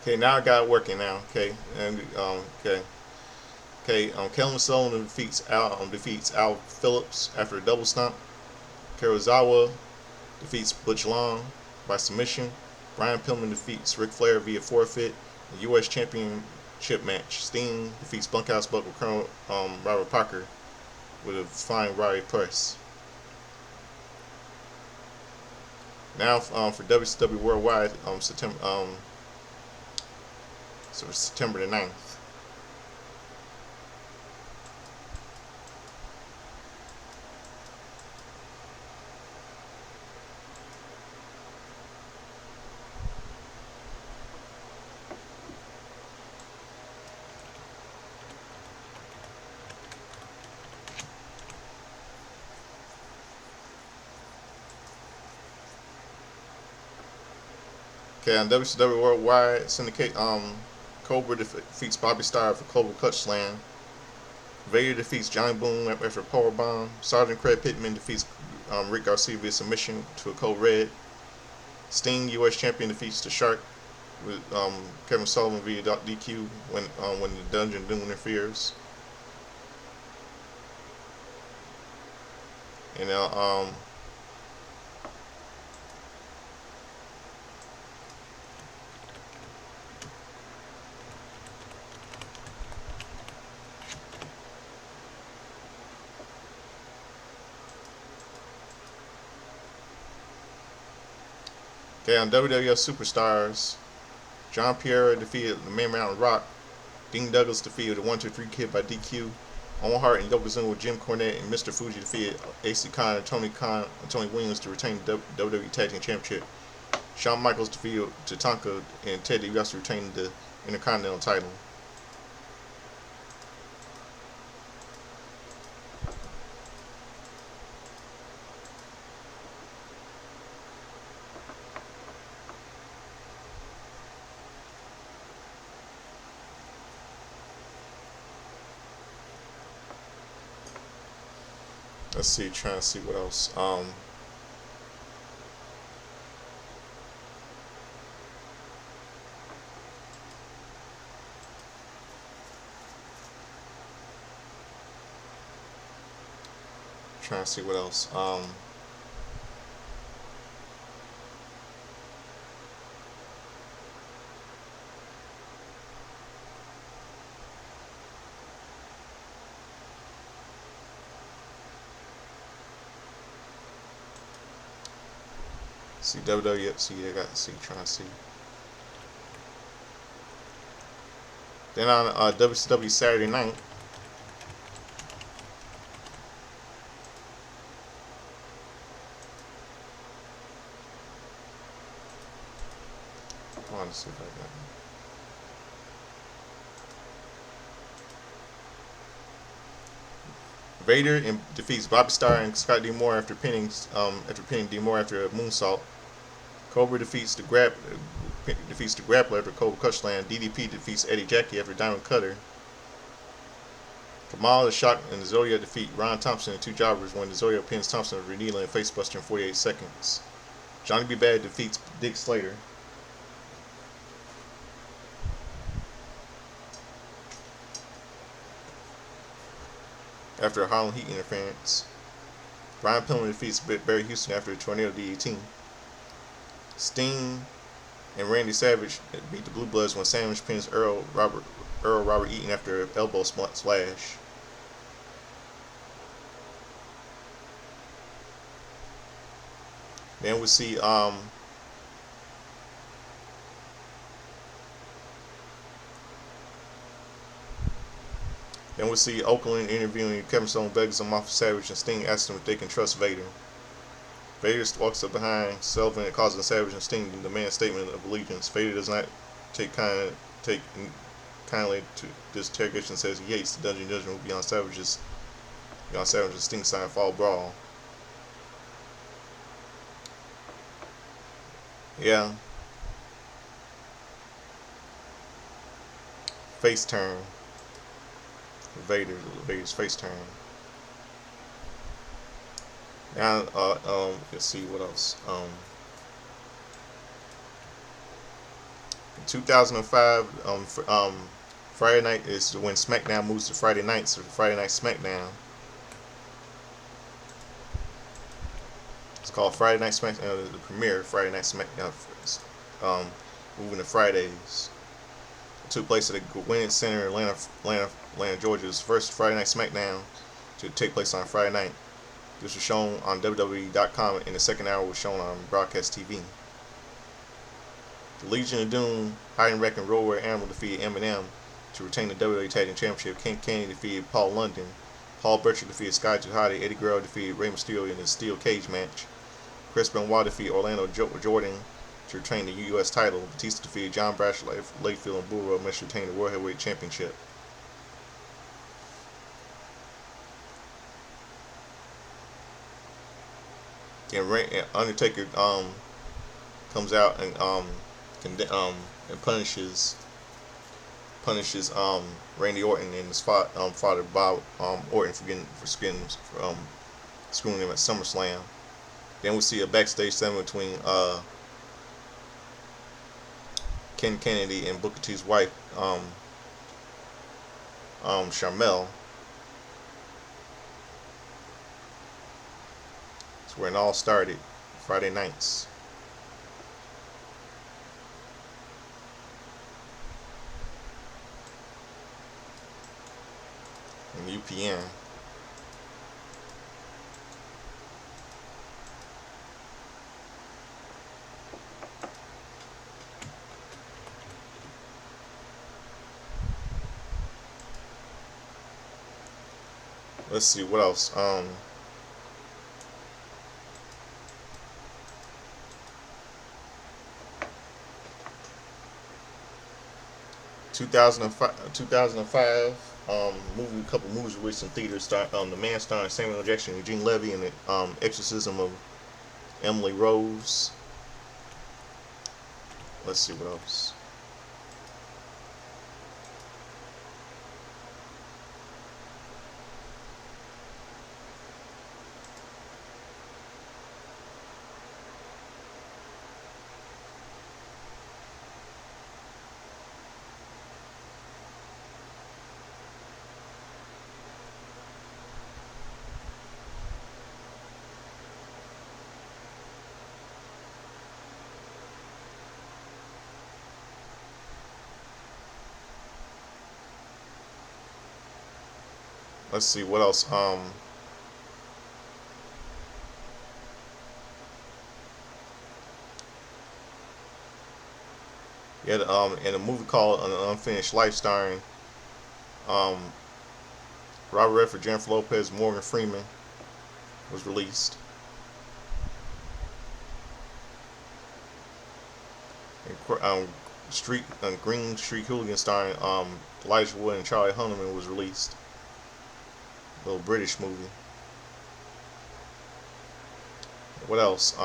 Okay, now I got it working now. Okay, and Kellen Sullivan defeats Al Phillips after a double stomp. Karazawa defeats Butch Long by submission. Brian Pillman defeats Ric Flair via forfeit. The U.S. Championship match. Sting defeats Bunkhouse Buck with Colonel Robert Parker with a flying Roddy press. Now for WCW Worldwide, September the 9th. Okay, on WCW Worldwide Syndicate, Cobra defeats Bobby Starr for Cobra Clutch Slam. Vader defeats Johnny Boone after a powerbomb. Sergeant Craig Pittman defeats Rick Garcia via submission to a Code Red. Sting, U.S. Champion, defeats the Shark with Kevin Sullivan via DQ when the Dungeon Doom interferes. And Okay, on WWF Superstars, John Pierre defeated the Man Mountain Rock. Dean Douglas defeated the 1-2-3 Kid by DQ. Owen Hart and Yokozuna with Jim Cornette and Mr. Fuji defeated AC Khan and Tony Williams to retain the WWE Tag Team Championship. Shawn Michaels defeated Tatanka and Ted DiBiase retained the Intercontinental title. Let's see, trying to see what else. Trying to see what else. See WWF. See, I got to see. Trying to see. Then on WCW Saturday night. I want to see if I got. Vader defeats Bobby Starr and Scott D'Amore after pinning D'Amore after a moonsault. Cobra defeats the grappler after Cobra Clutchland. DDP defeats Eddie Jackie after Diamond Cutter. Kamal, the Shock, and the Zodiac defeat Ron Thompson and two jobbers when the Zodiac pins Thompson over Needle and facebuster in 48 seconds. Johnny B. Bad defeats Dick Slater. After a Harlem Heat interference. Brian Pillman defeats Barry Houston after a tornado DDT. Sting and Randy Savage beat the Blue Bloods when Savage pins Earl Robert Eaton after an elbow splash. Then we see Oakland interviewing Kevin Stone, begs him off Savage, and Sting asks him if they can trust Vader. Vader walks up behind Sullivan and causes Savage and Sting to demand a statement of allegiance. Vader does not take kindly to this interrogation and says he hates the Dungeon Judgment beyond Savage's Sting sign fall brawl. Yeah. Face turn. Vader's face turn. Now, let's see what else. In 2005, Friday night is when SmackDown moves to Friday night, so Friday Night SmackDown. It's called Friday Night SmackDown, the premiere Friday Night SmackDown, moving to Fridays. It took place at the Gwinnett Center, Atlanta, Georgia. It was the first Friday Night SmackDown to take place on Friday night. This was shown on WWE.com, and the second hour was shown on broadcast TV. The Legion of Doom, Heidenreich and Roller Animal defeated Eminem to retain the WWE Tag Team Championship. King Candy defeated Paul London. Paul Burchill defeated Sky Jihadi. Eddie Guerrero defeated Rey Mysterio in a steel cage match. Chris Benoit defeated Orlando Jordan to retain the U.S. title. Batista defeated John Brash, Layfield, and Bull Rope to retain the World Heavyweight Championship. And Undertaker comes out and punishes Randy Orton and his father Bob Orton for screwing him at SummerSlam. Then we see a backstage segment between Ken Kennedy and Booker T's wife Sharmell. It's where it all started, Friday nights. And UPN. Let's see what else. 2005 movie, a couple movies released in theaters. The Man starring Samuel L. Jackson, Eugene Levy, and the Exorcism of Emily Rose. Let's see what else. Let's see what else. Yeah, in a movie called An Unfinished Life, starring um, Robert Redford, Jennifer Lopez, Morgan Freeman, was released. And, Green Street Hooligan, starring Elijah Wood and Charlie Hunnam, was released. A little British movie. What else?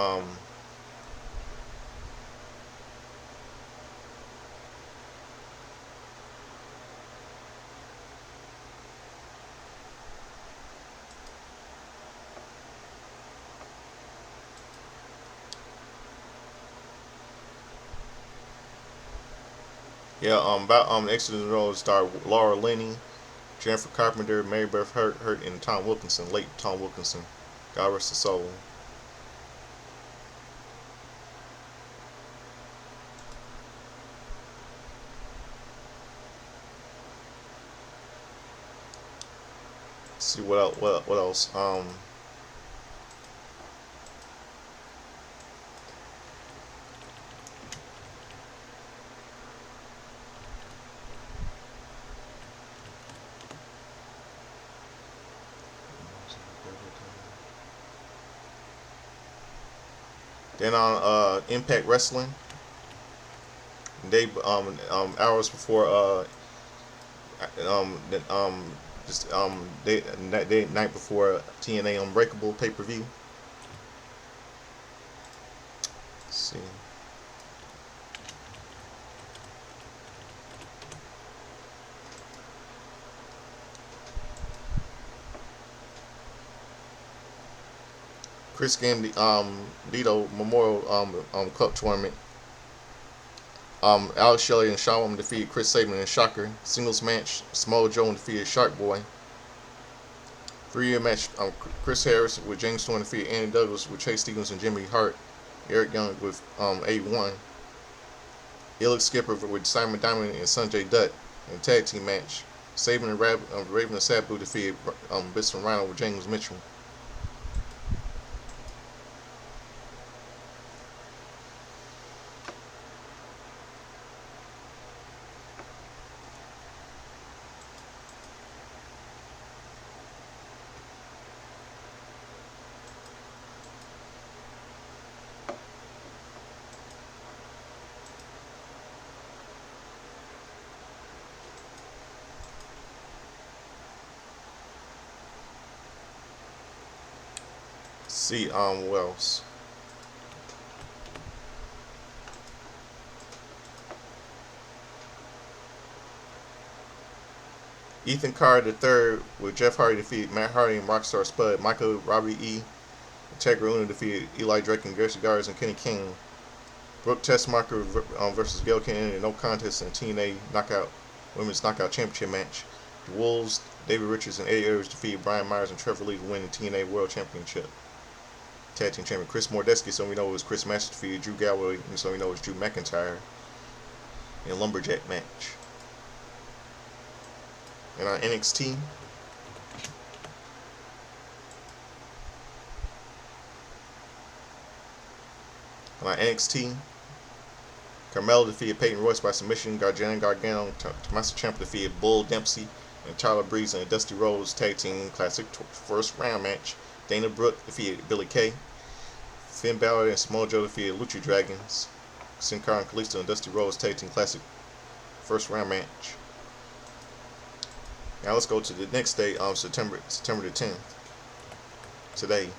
Yeah, about Exodus Road starred Laura Linney, Jennifer Carpenter, Mary Beth Hurt, and Tom Wilkinson, late Tom Wilkinson. God rest his soul. Let's see what else. What else? Then on Impact Wrestling, they hours before um just day night before TNA Unbreakable pay-per-view. Let's see. Chris Gambino Memorial Cup Tournament. Alex Shelley and Shawn defeated Chris Sabin and Shocker. Singles match, Samoa Joe defeated Shark Boy. 3-year match, Chris Harris with James Storm defeated Andy Douglas with Chase Stevens and Jimmy Hart. Eric Young with A1. Elix Skipper with Simon Diamond and Sanjay Dutt in a tag team match. Sabin and Raven and Sabu defeated Biston Rhino with James Mitchell. See what else? Ethan Carter III with Jeff Hardy defeated Matt Hardy and Rockstar Spud. Michael Robbie E. Integra Uno defeated Eli Drake and Garcia Garza and Kenny King. Brooke Tessmacher versus Gail King in no contest in TNA Women's Knockout Championship match. The Wolves, David Richards and Eddie Edwards defeated Brian Myers and Trevor Lee to win the TNA World Championship. Tag Team Champion Chris Mordeski, so we know it was Chris Masters defeated Drew Galloway, and so we know it was Drew McIntyre in a Lumberjack match. And on NXT, Carmella defeated Peyton Royce by submission. Gargano Tommaso Ciampa defeated Bull Dempsey and Tyler Breeze and Dusty Rhodes Tag Team Classic first round match. Dana Brooke defeated Billy Kay. Finn Balor and Samoa Joe defeated Lucha Dragons. Sin Cara and Kalisto and Dusty Rhodes Tag Team Classic first round match. Now let's go to the next day, September the 10th. Today.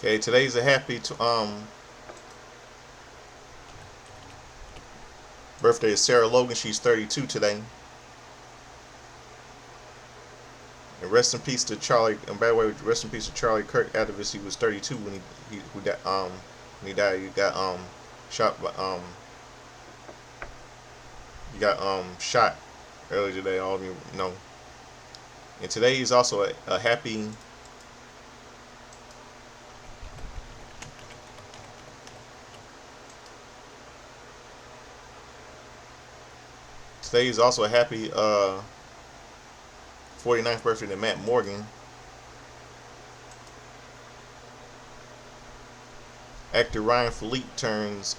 Okay, today's a happy birthday of Sarah Logan. She's 32 today. And rest in peace to Charlie. And by the way, rest in peace to Charlie Kirk Activist. He was 32 when he died. He got shot by shot earlier today. All of you know. And today is also a happy. Today is also a happy 49th birthday to Matt Morgan. Actor Ryan Fleet turns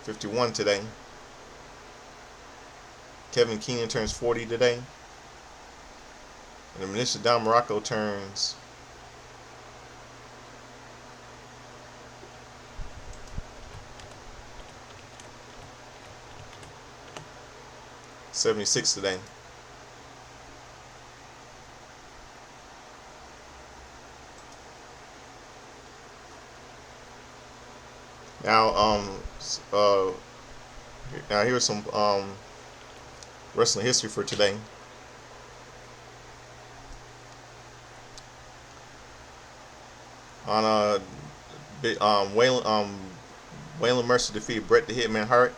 51 today. Kevin Keenan turns 40 today. And the Minister Don Morocco turns 76 today. Now, here's some wrestling history for today. On Waylon Mercer defeated Bret the Hitman Hart,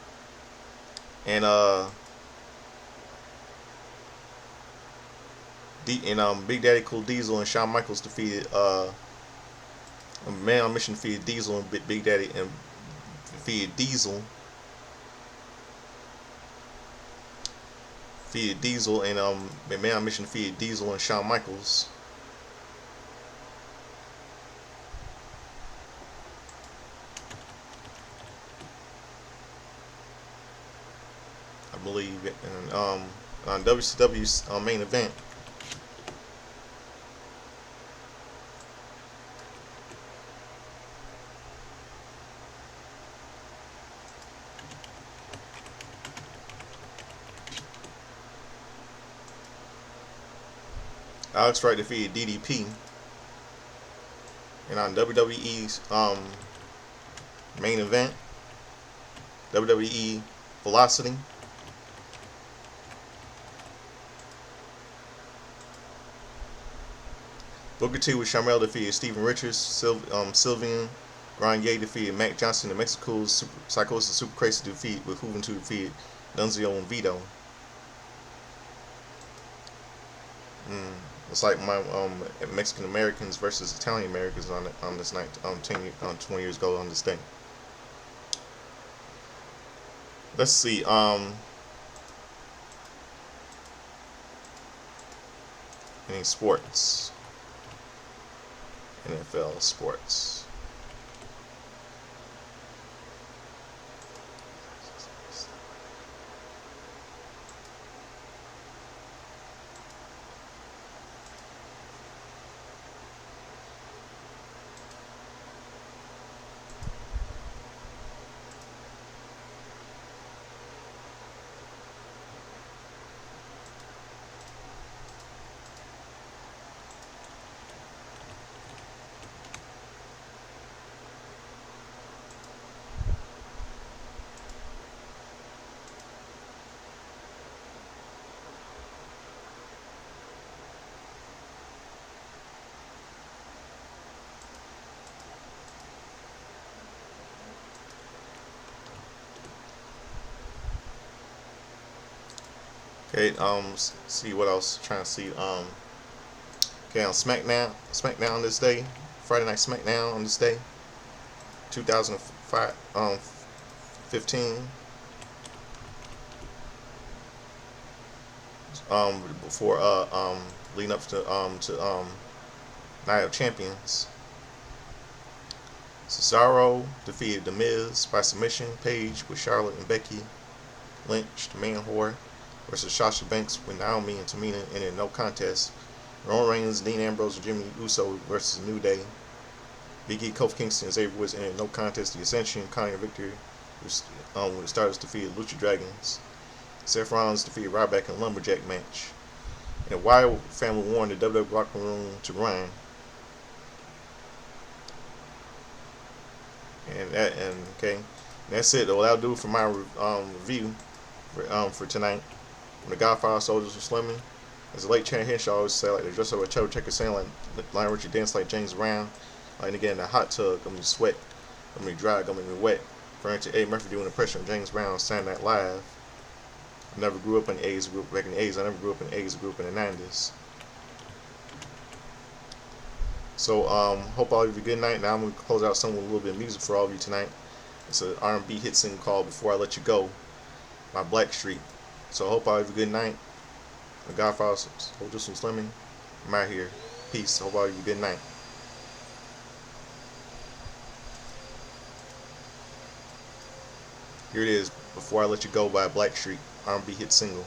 and Big Daddy Cool Diesel and Shawn Michaels defeated Man on Mission defeated Diesel and Big Daddy and defeated Diesel. Defeated Diesel and Man on Mission defeated Diesel and Shawn Michaels. I believe it. And on WCW's main event. Alex Wright defeated DDP. And on WWE's main event, WWE Velocity, Booker T with Sharmell defeated Steven Richards. Sylvian Grenier defeated Mac Johnson. And Mexico's Psychosis Super Crazy defeat with Juventud defeated Nunzio and Vito. It's like my Mexican Americans versus Italian Americans on this night 20 years ago on this day. Let's see. Any sports? NFL sports. Okay, see what else. Trying to see. Okay, on SmackDown this day, Friday Night SmackDown on this day, 2005, 15. Before leading up to Night of Champions. Cesaro defeated The Miz by submission. Paige with Charlotte and Becky Lynch, the man whore, versus Sasha Banks with Naomi and Tamina in a no contest. Roman Reigns, Dean Ambrose, and Jimmy Uso versus New Day. Big E, Kofi Kingston, and Xavier Woods in a no contest. The Ascension, Conor and Victor, when the Stardust defeated Lucha Dragons. Seth Rollins defeated Ryback in a lumberjack match. And the Wyatt family warned the WWE locker room to run. And that's it. Well, that'll do it for my review for tonight. When the Godfather soldiers were slimming, as a late Chan Henshaw always say, like they dress up a Cheddar Checker saying like Lionel Richie dance like James Brown, like again in the hot tub, gonna be sweat, gonna be dry, gonna be wet. Referring to Eddie Murphy doing the impression of James Brown on Saturday Night Live. I never grew up in the 80s, grew up back in the 80s. I never grew up in the 80s, grew up in the 90s. So hope all of you have a good night. Now I'm gonna close out some with a little bit of music for all of you tonight. It's an R&B hit single called "Before I Let You Go" by Blackstreet. So I hope all of you have a good night. The Godfather Soldier Some Slimming. I'm out here. Peace. Hope all of you have a good night. Here it is, "Before I Let You Go" by Blackstreet, R&B hit single.